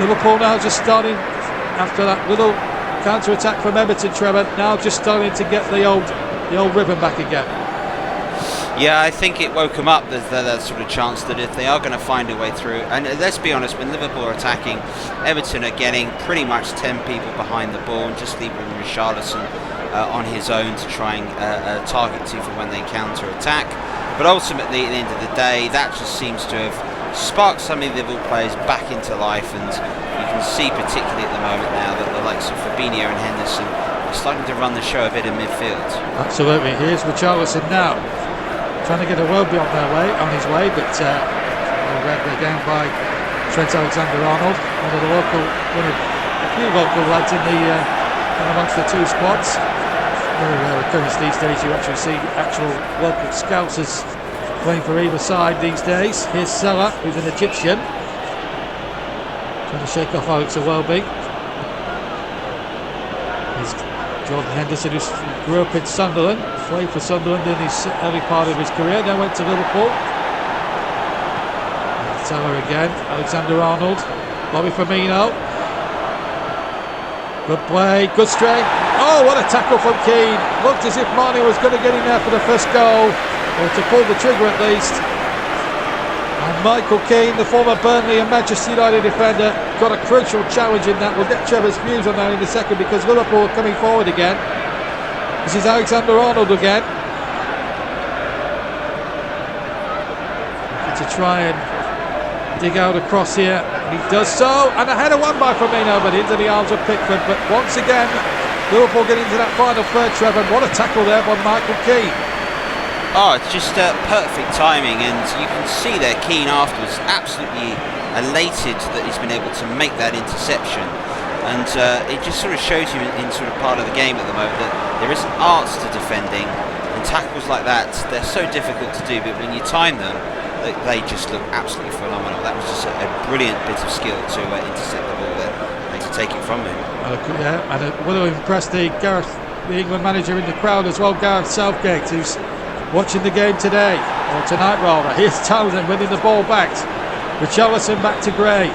Liverpool now just starting, after that little counter-attack from Everton, Trevor, now just starting to get the old rhythm back again. Yeah, I think it woke them up. There's that sort of chance that if they are going to find a way through, and let's be honest, when Liverpool are attacking, Everton are getting pretty much 10 people behind the ball and just leaving Richarlison on his own to try and target to for when they counter-attack. But ultimately, at the end of the day, that just seems to have sparked some of the Liverpool players back into life, and you can see particularly at the moment now that the likes of Fabinho and Henderson are starting to run the show a bit in midfield. Absolutely. Here's Richarlison now, trying to get a well beyond on his way, but read again by Trent Alexander-Arnold, one of a few local lads in amongst the two squads. Very rare occurrence these days. You actually see actual local scousers playing for either side these days. Here's Salah, who's an Egyptian, trying to shake off Alex Iwobi. Here's Jordan Henderson, who grew up in Sunderland, played for Sunderland in his early part of his career, then went to Liverpool. Salah again, Alexander-Arnold, Bobby Firmino. Good play, good straight. Oh, what a tackle from Keane. Looked as if Mane was going to get in there for the first goal, or to pull the trigger at least. And Michael Keane, the former Burnley and Manchester United defender, got a crucial challenge in that. We'll get Trevor's views on that in a second, because Liverpool are coming forward again. This is Alexander-Arnold again, to try and dig out a cross here. He does so, and a header won by Firmino, but into the arms of Pickford. But once again, Liverpool get into that final third, Trevor. What a tackle there by Michael Keane. Oh, it's just perfect timing, and you can see there Keane afterwards absolutely elated that he's been able to make that interception. And it just sort of shows you in sort of part of the game at the moment that there is an art to defending, and tackles like that, they're so difficult to do, but when you time them, they just look absolutely phenomenal. That was just a brilliant bit of skill to intercept the ball there and to take it from him. Yeah, and it would have impressed the England manager in the crowd as well, Gareth Southgate, who's watching the game today, or tonight rather. Here's Townsend winning the ball back. Richarlison back to Gray.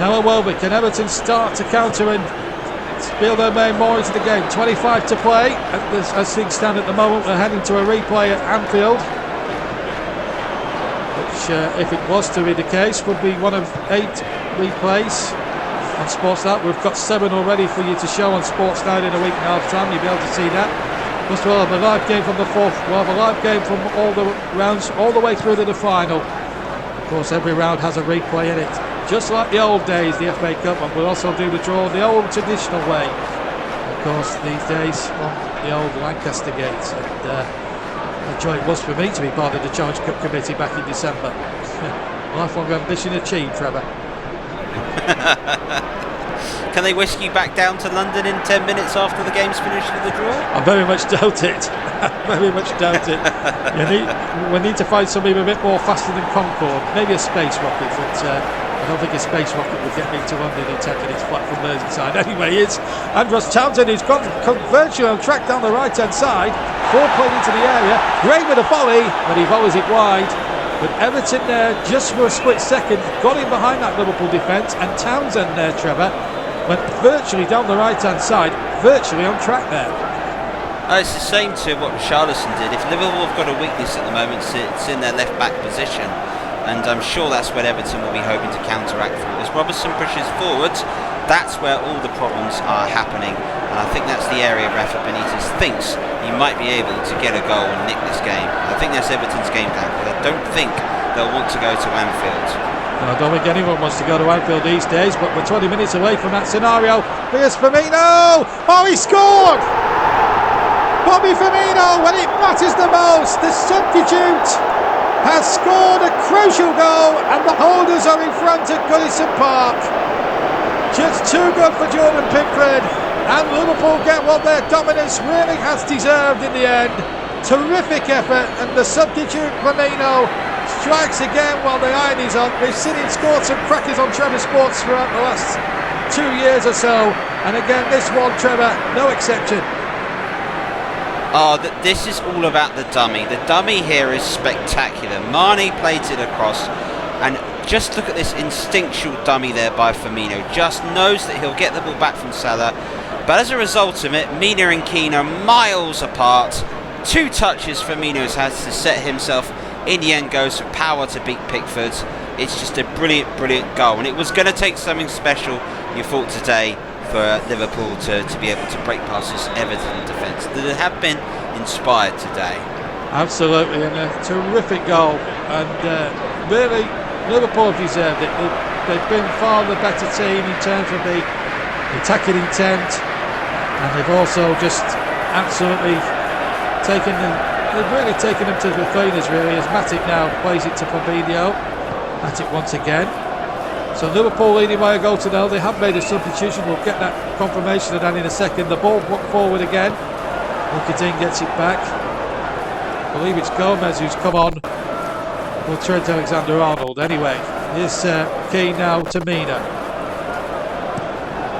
Now a Welbeck. Can Everton start to counter and spill their main more into the game? 25 to play. As things stand at the moment, we're heading to a replay at Anfield, which, if it was to be the case, would be one of 8 replays on Sportsnet. We've got 7 already for you to show on Sportsnet in a week and a half time. You'll be able to see that. Plus, we'll have a live game from the 4th. We'll have a live game from all the rounds, all the way through to the final. Of course, every round has a replay in it, just like the old days, the FA Cup, and we'll also do the draw the old traditional way. Of course, these days on the old Lancaster Gate. And a joy it was for me to be part of the Challenge Cup committee back in December. Lifelong ambition achieved, Trevor. Can they whisk you back down to London in 10 minutes after the game's finished with the draw? I very much doubt it. Very much doubt it. We need to find something a bit more faster than Concorde. Maybe a space rocket, but I don't think a space rocket would get me to London in 10 minutes flat from Merseyside. Anyway, it's Andros Townsend who's got virtually on track down the right-hand side. 4 playing into the area. Gray with a volley, but he volleys it wide. But Everton there, just for a split second, got in behind that Liverpool defence, and Townsend there, Trevor, went virtually down the right-hand side, virtually on track there. It's the same to what Richarlison did. If Liverpool have got a weakness at the moment, it's in their left-back position, and I'm sure that's what Everton will be hoping to counteract through. As Robertson pushes forwards, that's where all the problems are happening, and I think that's the area Rafa Benitez thinks he might be able to get a goal and nick this game. I think that's Everton's game plan, but I don't think they'll want to go to Anfield. I don't think anyone wants to go to Anfield these days, but we're 20 minutes away from that scenario. Here's Firmino! Oh, he scored! Bobby Firmino, when it matters the most, the substitute has scored a crucial goal, and the holders are in front at Goodison Park. Just too good for Jordan Pickford, and Liverpool get what their dominance really has deserved in the end. Terrific effort, and the substitute Firmino strikes again while the iron is on. We've seen him score some crackers on Trevor Sports throughout the last 2 years or so, and again this one, Trevor, no exception. This is all about the dummy. The dummy here is spectacular. Mane plays it across, and just look at this instinctual dummy there by Firmino. Just knows that he'll get the ball back from Salah, but as a result of it, Mina and Keane are miles apart. 2 touches Firmino's has to set himself. In the end, goes for power to beat Pickford. It's just a brilliant, brilliant goal, and it was going to take something special, you thought, today for Liverpool to be able to break past this Everton defence. They have been inspired today. Absolutely, and a terrific goal, and really Liverpool have deserved it. They've been far the better team in terms of the attacking intent, and they've also just absolutely taken them. They've really taken them to the cleaners, really, as Matic now plays it to Fabinho. Matic once again. So Liverpool leading by a goal to 0. They have made a substitution. We'll get that confirmation of that in a second. The ball forward again. Lukatin gets it back. I believe it's Gomez who's come on. Well, Trent Alexander-Arnold. Anyway, here's Keane now to Mina.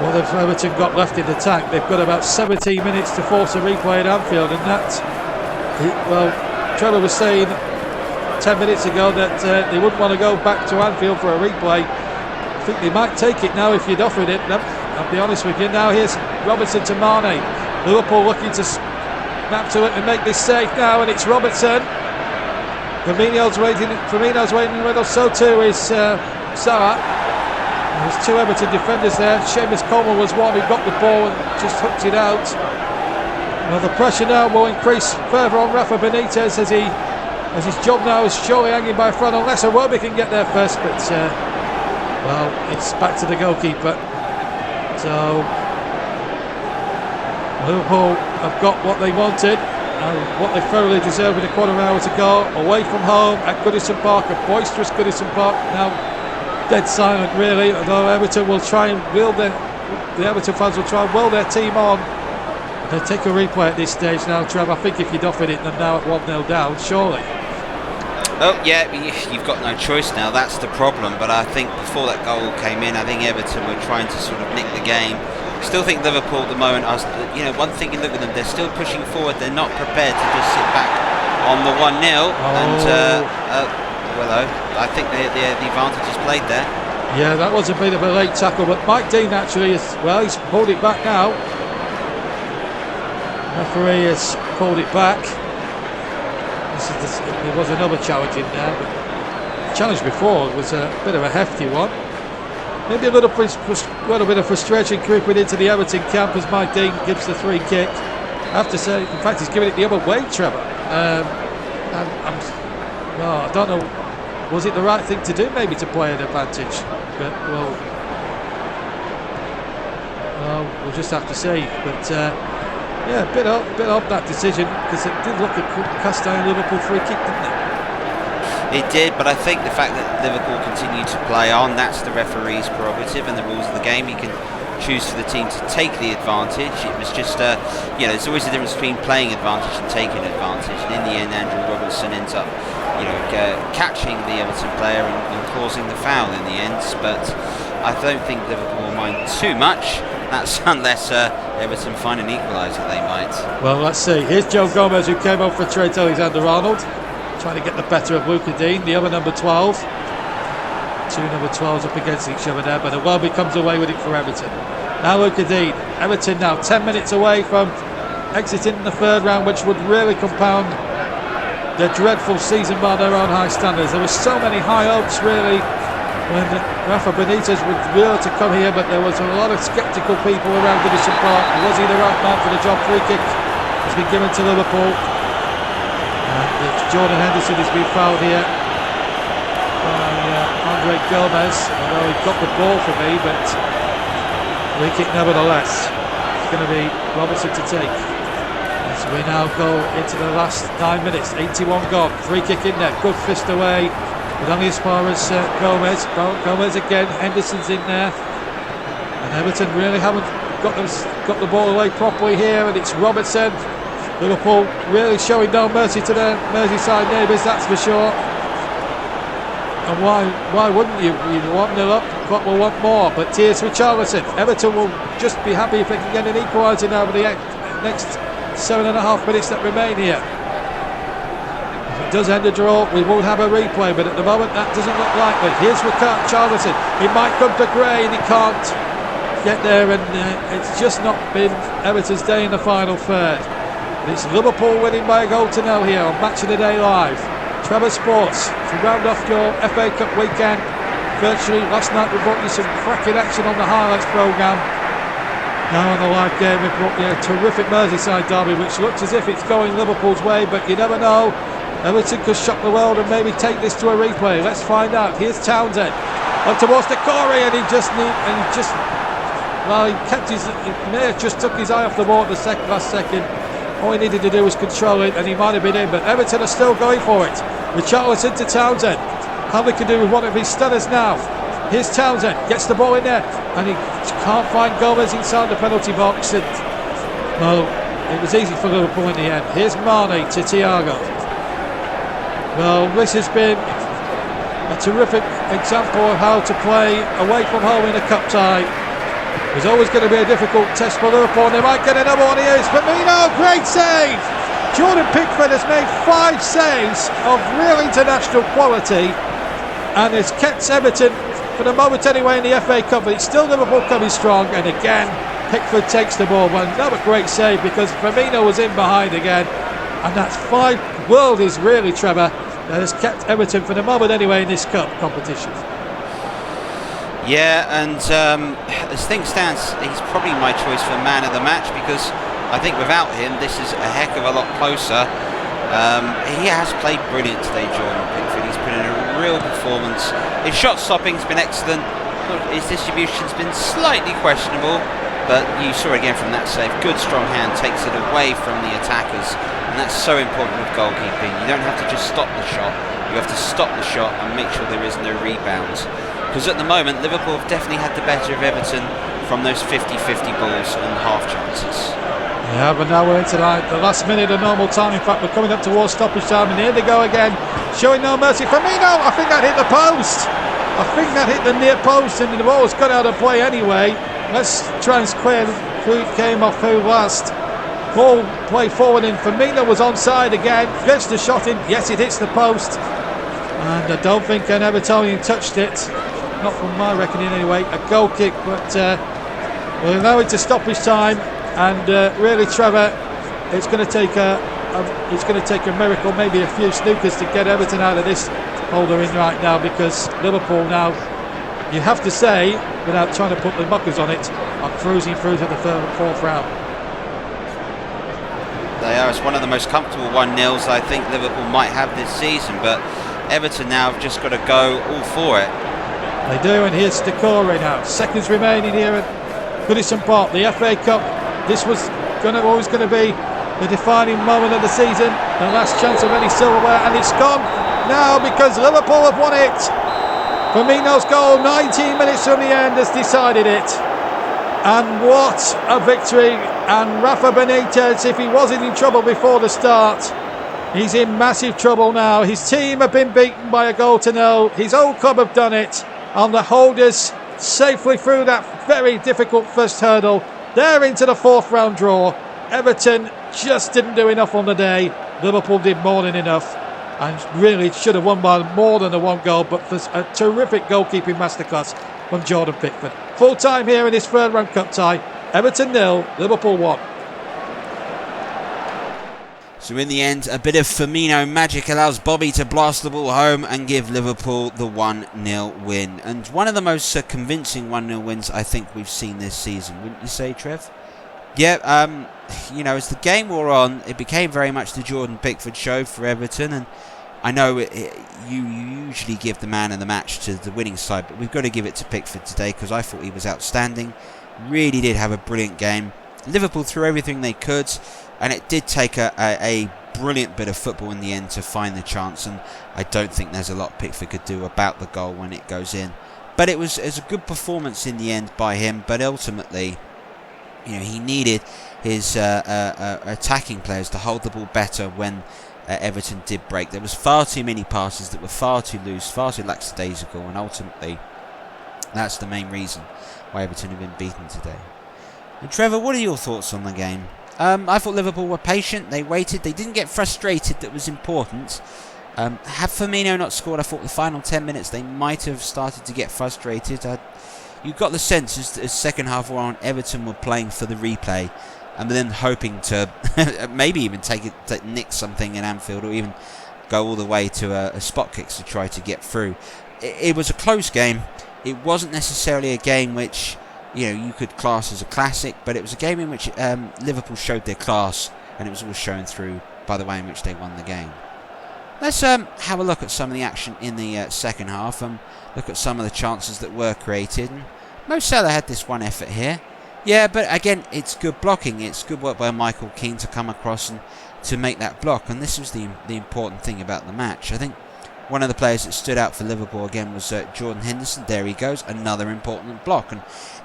What have Everton got left in the tank? They've got about 17 minutes to force a replay at Anfield, and that's... Well, Trevor was saying 10 minutes ago that they wouldn't want to go back to Anfield for a replay. I think they might take it now if you'd offered it. I'll be honest with you. Now here's Robertson to Mane. Liverpool looking to snap to it and make this safe now, and it's Robertson. Firmino's waiting in the middle, so too is Salah. There's 2 Everton defenders there. Seamus Coleman was one who got the ball and just hooked it out. Well, the pressure now will increase further on Rafa Benitez as his job now is surely hanging by a thread, unless Iwobi can get there first. But well, it's back to the goalkeeper. So Liverpool have got what they wanted and what they thoroughly deserved with a quarter of an hour to go. Away from home at Goodison Park, a boisterous Goodison Park. Now dead silent, really. Although Everton will try and the Everton fans will try and will their team on. They take a replay at this stage now, Trev. I think if you'd offered it them now at 1-0 down, surely. Oh yeah, you've got no choice now. That's the problem. But I think before that goal came in, I think Everton were trying to sort of nick the game. I still think Liverpool at the moment, one thing you look at them, they're still pushing forward. They're not prepared to just sit back on the 1-0. And Willow. I think the advantage is played there. Yeah, that was a bit of a late tackle, but Mike Dean actually is, well, he's pulled it back now. Referee has pulled it back. There was another challenge in there, but the challenge before was a bit of a hefty one. Maybe a little bit of frustration creeping into the Everton camp as Mike Dean gives the free kick. I have to say, in fact, he's giving it the other way, Trevor. I don't know, was it the right thing to do maybe to play an advantage? But, we'll just have to see. But, yeah, a bit up that decision, because it did look a cast iron Liverpool free kick, didn't it? It did, but I think the fact that Liverpool continued to play on, that's the referee's prerogative and the rules of the game. He can choose for the team to take the advantage. It was just, there's always a difference between playing advantage and taking advantage. And in the end, Andrew Robertson ends up, catching the Everton player and causing the foul in the end. But I don't think Liverpool will mind too much. That's unless Everton find an equaliser, they might. Well, let's see. Here's Joe Gomez, who came over for Trent Alexander-Arnold, trying to get the better of Luca Dean, the other number 12. Two number 12s up against each other there, but Welby comes away with it for Everton. Now Luca Dean. Everton now 10 minutes away from exiting the third round, which would really compound the dreadful season by their own high standards. There were so many high hopes, really, when Rafa Benitez would will to come here, but there was a lot of sceptical people around Goodison Park. Was he the right man for the job? Free kick has been given to Liverpool. Jordan Henderson has been fouled here by Andre Gomez, although he got the ball for me, but free kick nevertheless. It's going to be Robertson to take. As we now go into the last 9 minutes, 81 gone, free kick in there, good fist away, but only as far as Gomez. Gomez again, Henderson's in there, and Everton really haven't got the ball away properly here, and it's Robertson. Liverpool really showing no mercy to their Merseyside neighbours, that's for sure. And why wouldn't you? You want 0 up, but will want more. But here's Richarlison. Everton will just be happy if they can get an equaliser now for the next 7.5 minutes that remain here. If it does end a draw, we won't have a replay, but at the moment that doesn't look likely. Here's Richarlison. He might come to Gray and he can't get there, and it's just not been Everton's day in the final third. It's Liverpool winning by a goal to 0 here on Match of the Day Live. Trevor Sports, to round off your FA Cup weekend. Virtually last night we brought you some cracking action on the highlights programme. Now on the live game we brought you a terrific Merseyside derby, which looks as if it's going Liverpool's way, but you never know. Everton could shock the world and maybe take this to a replay. Let's find out. Here's Townsend on towards Decore, and he may have just took his eye off the ball at the last second. All he needed to do was control it, and he might have been in, but Everton are still going for it. Richarlison to Townsend. Hanley can do with one of his stunners now. Here's Townsend, gets the ball in there, and he can't find Gomez inside the penalty box. And, well, it was easy for Liverpool in the end. Here's Mane to Thiago. Well, this has been a terrific example of how to play away from home in a cup tie. There's always going to be a difficult test for Liverpool, and they might get another one. Here is Firmino, great save! Jordan Pickford has made 5 saves of real international quality, and it's kept Everton, for the moment anyway, in the FA Cup, but it's still Liverpool coming strong, and again, Pickford takes the ball. But another great save, because Firmino was in behind again, and that's 5 worldies really, Trevor, that has kept Everton, for the moment anyway, in this cup competition. Yeah, and as things stand, he's probably my choice for man of the match, because I think without him this is a heck of a lot closer. He has played brilliant today, Jordan Pickford. He's put in a real performance. His shot stopping's been excellent. His distribution's been slightly questionable, but you saw again from that save, good strong hand takes it away from the attackers, and that's so important with goalkeeping. You don't have to just stop the shot, you have to stop the shot and make sure there is no rebounds. Because at the moment, Liverpool have definitely had the better of Everton from those 50-50 balls and half chances. Yeah, but now we're into the last minute of normal time. In fact, we're coming up towards stoppage time, and here they go again, showing no mercy. Firmino, I think that hit the post. I think that hit the near post, and the ball's gone out of play anyway. Let's try and square who came off who last. Ball play forward, and Firmino was onside again. Gets the shot in. Yes, it hits the post. And I don't think an Evertonian touched it. Not from my reckoning anyway. A goal kick, but we'll allow it to stop his time. And really, Trevor, it's going to take a miracle, maybe a few snookers to get Everton out of this hole they're in right now, because Liverpool now, you have to say, without trying to put the muckers on it, are cruising through to the fourth round. They are. It's one of the most comfortable 1-0s I think Liverpool might have this season, but Everton now have just got to go all for it. They do, and here's Decore now. Seconds remaining here at Goodison Park, the FA Cup. This was always going to be the defining moment of the season, the last chance of any silverware, and it's gone now because Liverpool have won it. Firmino's goal, 19 minutes from the end, has decided it. And what a victory. And Rafa Benitez, if he wasn't in trouble before the start, he's in massive trouble now. His team have been beaten by 1-0. His old club have done it. And the holders safely through that very difficult first hurdle. They're into the fourth round draw. Everton just didn't do enough on the day. Liverpool did more than enough. And really should have won by more than the 1 goal. But for a terrific goalkeeping masterclass from Jordan Pickford. Full time here in this third round cup tie. Everton 0, Liverpool 1. So in the end, a bit of Firmino magic allows Bobby to blast the ball home and give Liverpool the 1-0 win. And one of the most convincing 1-0 wins I think we've seen this season, wouldn't you say, Trev? Yeah, you know, as the game wore on, it became very much the Jordan Pickford show for Everton. And I know you usually give the man of the match to the winning side, but we've got to give it to Pickford today because I thought he was outstanding. Really did have a brilliant game. Liverpool threw everything they could, and it did take a brilliant bit of football in the end to find the chance, and I don't think there's a lot Pickford could do about the goal when it goes in. But it was a good performance in the end by him, but ultimately, you know, he needed his attacking players to hold the ball better when Everton did break. There was far too many passes that were far too loose, far too lackadaisical, and ultimately that's the main reason why Everton have been beaten today. And Trevor, what are your thoughts on the game? I thought Liverpool were patient, they waited, they didn't get frustrated, that was important. Had Firmino not scored, I thought the final 10 minutes they might have started to get frustrated. You got the sense as second half wore on, Everton were playing for the replay and then hoping to maybe even nick something in Anfield, or even go all the way to a spot kicks to try to get through. It was a close game. It wasn't necessarily a game which, you know, you could class as a classic, but it was a game in which Liverpool showed their class, and it was all shown through by the way in which they won the game. Let's have a look at some of the action in the second half and look at some of the chances that were created. And Mo Salah had this one effort here. Yeah, but again, it's good blocking. It's good work by Michael Keane to come across and to make that block. And this was the important thing about the match. I think one of the players that stood out for Liverpool again was Jordan Henderson. There he goes, another important block. And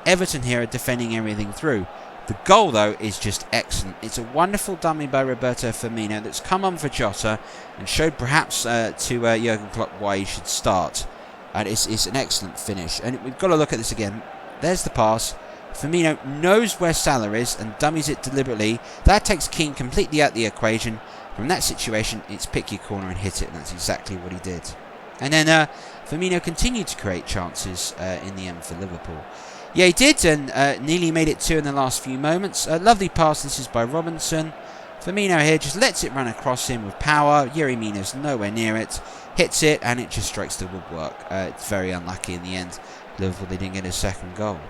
Everton here are defending everything through. The goal, though, is just excellent. It's a wonderful dummy by Roberto Firmino that's come on for Jota and showed perhaps to Jurgen Klopp why he should start. And it's an excellent finish. And we've got to look at this again. There's the pass. Firmino knows where Salah is and dummies it deliberately. That takes Keane completely out the equation. From that situation, it's pick your corner and hit it, and that's exactly what he did. And then Firmino continued to create chances in the end for Liverpool. Yeah, he did, and nearly made it 2 in the last few moments. A lovely pass, this is by Robinson. Firmino here just lets it run across him with power. Yerry Mina's nowhere near it. Hits it, and it just strikes the woodwork. It's very unlucky in the end. Liverpool, they didn't get a second goal.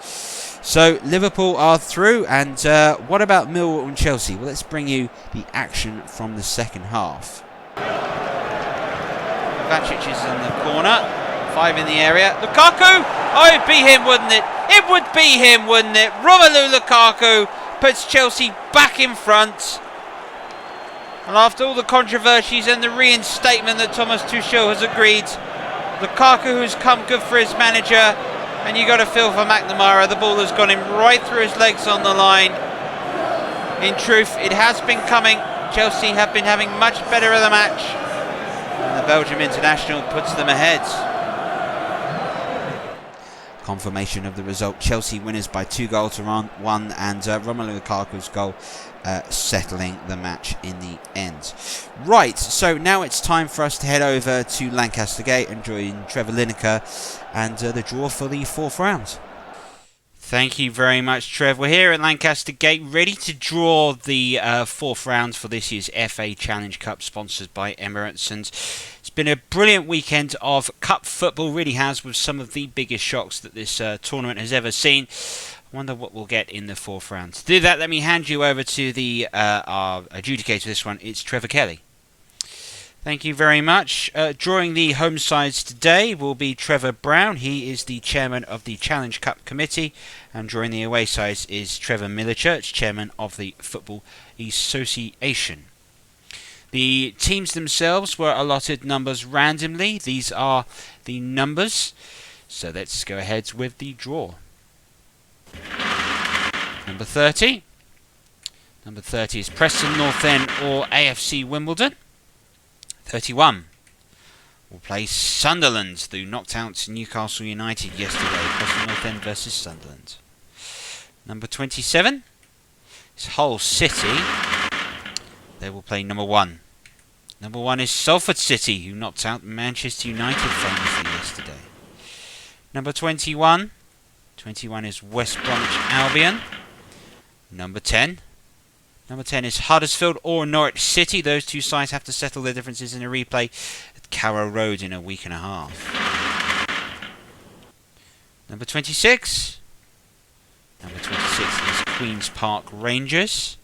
So Liverpool are through, and what about Millwall and Chelsea? Well, let's bring you the action from the second half. Kovacic is in the corner, 5 in the area. Lukaku! Oh, it'd be him, wouldn't it? It would be him, wouldn't it? Romelu Lukaku puts Chelsea back in front. And after all the controversies and the reinstatement that Thomas Tuchel has agreed, Lukaku, who's come good for his manager, and you got to feel for McNamara, the ball has gone in right through his legs on the line. In truth, it has been coming. Chelsea have been having much better of the match, and the Belgium international puts them ahead. confirmation of the result. Chelsea winners by 2 goals to 1, and Romelu Lukaku's goal settling the match in the end. Right, so now it's time for us to head over to Lancaster Gate and join Trevor Lineker and the draw for the 4th round. Thank you very much, Trev. We're here at Lancaster Gate, ready to draw the 4th round for this year's FA Challenge Cup, sponsored by Emirates. And it's been a brilliant weekend of cup football, really has, with some of the biggest shocks that this tournament has ever seen. I wonder what we'll get in the 4th round. To do that, let me hand you over to the our adjudicator for this one. It's Trevor Kelly. Thank you very much. Drawing the home sides today will be Trevor Brown. He is the chairman of the Challenge Cup Committee. And drawing the away sides is Trevor Millerchurch, chairman of the Football Association. The teams themselves were allotted numbers randomly. These are the numbers. So let's go ahead with the draw. Number 30. Number 30 is Preston North End or AFC Wimbledon. 31 will play Sunderland, who knocked out Newcastle United yesterday. Preston North End versus Sunderland. Number 27 is Hull City. They will play number 1. Number 1 is Salford City, who knocked out Manchester United famously yesterday. Number 21. 21 is West Bromwich Albion. Number 10. Number 10 is Huddersfield or Norwich City. Those two sides have to settle their differences in a replay at Carrow Road in a week and a half. Number 26. Number 26 is Queen's Park Rangers.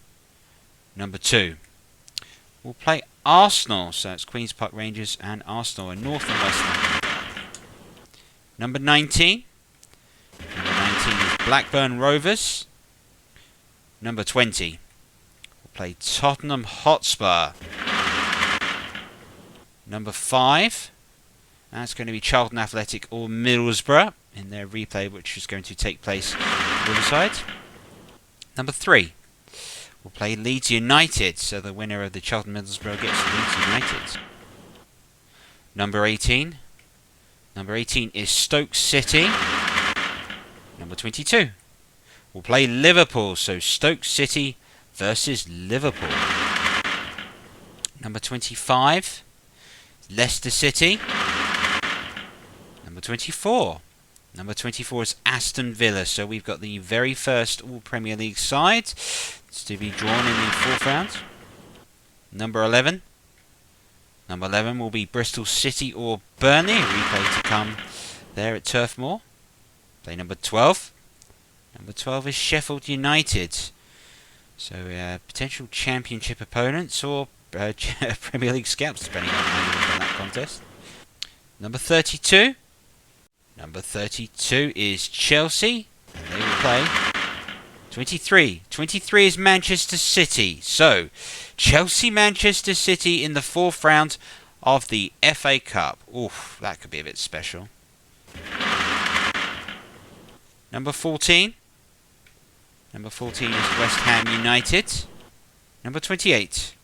Number 2 will play Arsenal. So it's Queen's Park Rangers and Arsenal in North and West London. Number 19. Number 19 is Blackburn Rovers. Number 20. Play Tottenham Hotspur. Number 5. That's going to be Charlton Athletic or Middlesbrough in their replay, which is going to take place at Riverside. Number 3. We'll play Leeds United, so the winner of the Charlton Middlesbrough gets Leeds United. Number 18. Number 18 is Stoke City. Number 22. We'll play Liverpool, so Stoke City versus Liverpool. Number 25, Leicester City. Number 24. Number 24 is Aston Villa. So we've got the very first all Premier League side. It's to be drawn in the 4th round. Number 11. Number 11 will be Bristol City or Burnley. Replay to come there at Turf Moor. Play number 12. Number 12 is Sheffield United. So potential championship opponents or Premier League scalps, depending on how you look at that contest. Number 32. Number 32 is Chelsea. And they will play 23. 23 is Manchester City. So Chelsea, Manchester City in the 4th round of the FA Cup. Oof, that could be a bit special. Number 14. Number 14 is West Ham United. Number 28,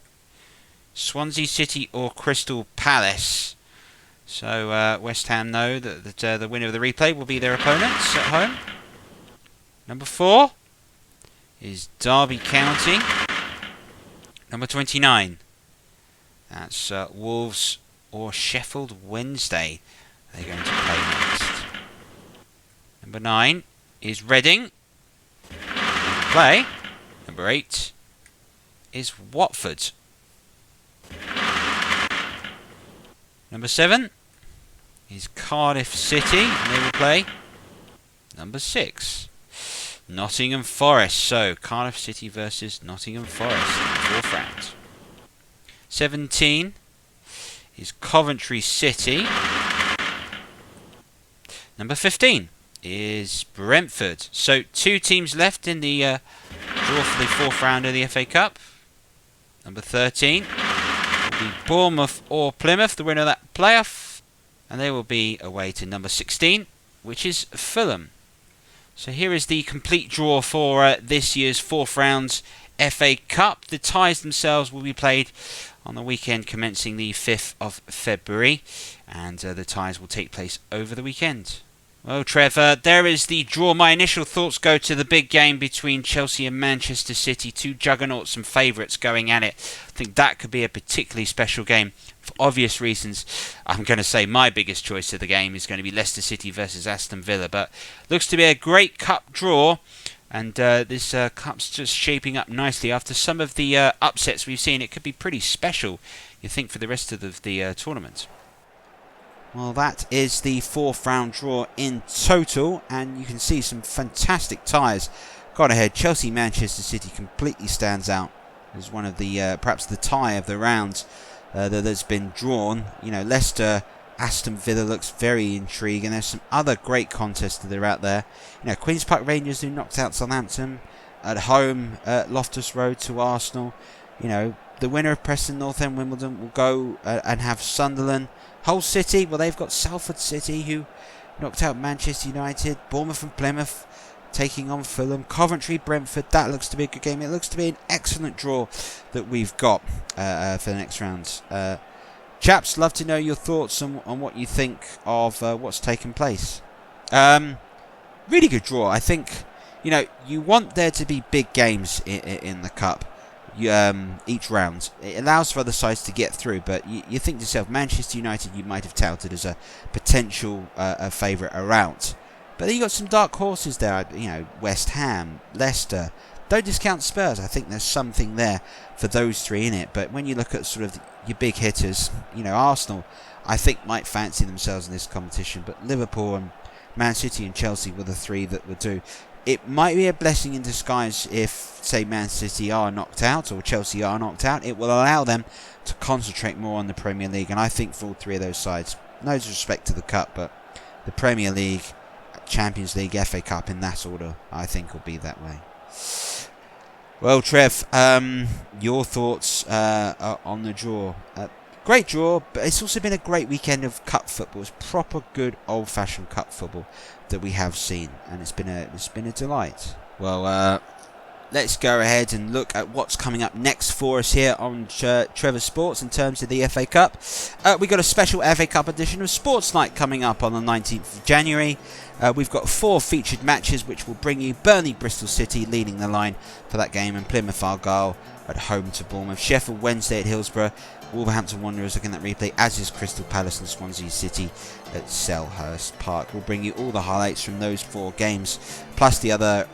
Swansea City or Crystal Palace. So West Ham know that the winner of the replay will be their opponents at home. Number 4 is Derby County. Number 29, that's Wolves or Sheffield Wednesday. They're going to play next. Number 9 is Reading. Play. Number 8 is Watford. Number 7 is Cardiff City, and they will play number 6, Nottingham Forest. So Cardiff City versus Nottingham Forest in the 4th round. 17 is Coventry City. Number 15 is Brentford. So 2 teams left in the draw for the 4th round of the FA Cup. Number 13 will be Bournemouth or Plymouth, the winner of that playoff, and they will be away to number 16, which is Fulham. So here is the complete draw for this year's 4th round FA Cup. The ties themselves will be played on the weekend commencing the 5th of February, and the ties will take place over the weekend. Well, Trevor, there is the draw. My initial thoughts go to the big game between Chelsea and Manchester City, two juggernauts and favourites going at it. I think that could be a particularly special game for obvious reasons. I'm going to say my biggest choice of the game is going to be Leicester City versus Aston Villa, but looks to be a great cup draw, and this cup's just shaping up nicely. After some of the upsets we've seen, it could be pretty special, you think, for the rest of the tournament. Well, that is the 4th round draw in total, and you can see some fantastic ties gone ahead. Chelsea-Manchester City completely stands out as one of the, perhaps the tie of the rounds that's been drawn. You know, Leicester-Aston Villa looks very intriguing. There's some other great contests that are out there. You know, Queen's Park Rangers who knocked out Southampton at home at Loftus Road to Arsenal. You know, the winner of Preston North End Wimbledon will go and have Sunderland. Hull City, well, they've got Salford City who knocked out Manchester United. Bournemouth and Plymouth taking on Fulham. Coventry, Brentford, that looks to be a good game. It looks to be an excellent draw that we've got for the next round. Chaps, love to know your thoughts on what you think of what's taken place. Really good draw. I think, you know, you want there to be big games in the Cup. Each round. It allows for other sides to get through, but you think to yourself, Manchester United you might have touted as a potential favourite around. But then you got some dark horses there, you know, West Ham, Leicester. Don't discount Spurs. I think there's something there for those three in it. But when you look at sort of your big hitters, you know, Arsenal, I think might fancy themselves in this competition. But Liverpool and Man City and Chelsea were the three that would do. It might be a blessing in disguise if, say, Man City are knocked out or Chelsea are knocked out. It will allow them to concentrate more on the Premier League. And I think for all three of those sides, no disrespect to the Cup, but the Premier League, Champions League, FA Cup in that order, I think will be that way. Well, Trev, your thoughts on the draw. Great draw, but it's also been a great weekend of cup football. It's proper good old-fashioned cup football that we have seen, and it's been a delight. Well, let's go ahead and look at what's coming up next for us here on Trevor Sports in terms of the FA Cup. We've got a special FA Cup edition of Sports Night coming up on the 19th of January. We've got 4 featured matches which will bring you Burnley Bristol City leading the line for that game, and Plymouth Argyle at home to Bournemouth. Sheffield Wednesday at Hillsborough. Wolverhampton Wanderers looking at replay, as is Crystal Palace and Swansea City at Selhurst Park. We'll bring you all the highlights from those 4 games, plus the other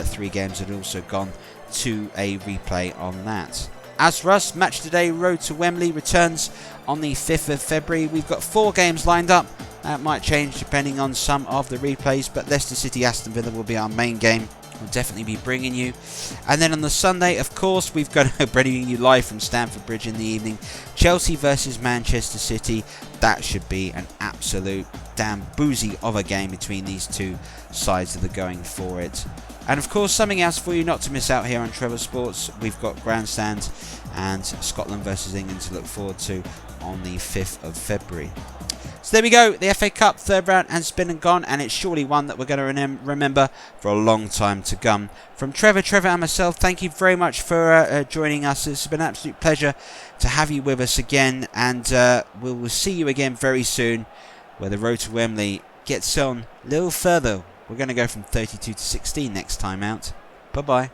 3 games that have also gone to a replay on that. As for us, Match Today Road to Wembley returns on the 5th of February. We've got 4 games lined up. That might change depending on some of the replays, but Leicester City Aston Villa will be our main game. We'll definitely be bringing you. And then on the Sunday, of course, we've got bringing you live from Stamford Bridge in the evening. Chelsea versus Manchester City. That should be an absolute damn boozy of a game between these two sides that are going for it. And of course, something else for you not to miss out here on Trevor Sports. We've got Grandstand and Scotland versus England to look forward to on the 5th of February. So there we go, the FA Cup 3rd round has been and gone, and it's surely one that we're going to remember for a long time to come. From Trevor and myself, thank you very much for joining us. It's been an absolute pleasure to have you with us again, and we will see you again very soon, where the road to Wembley gets on a little further. We're going to go from 32 to 16 next time out. Bye-bye.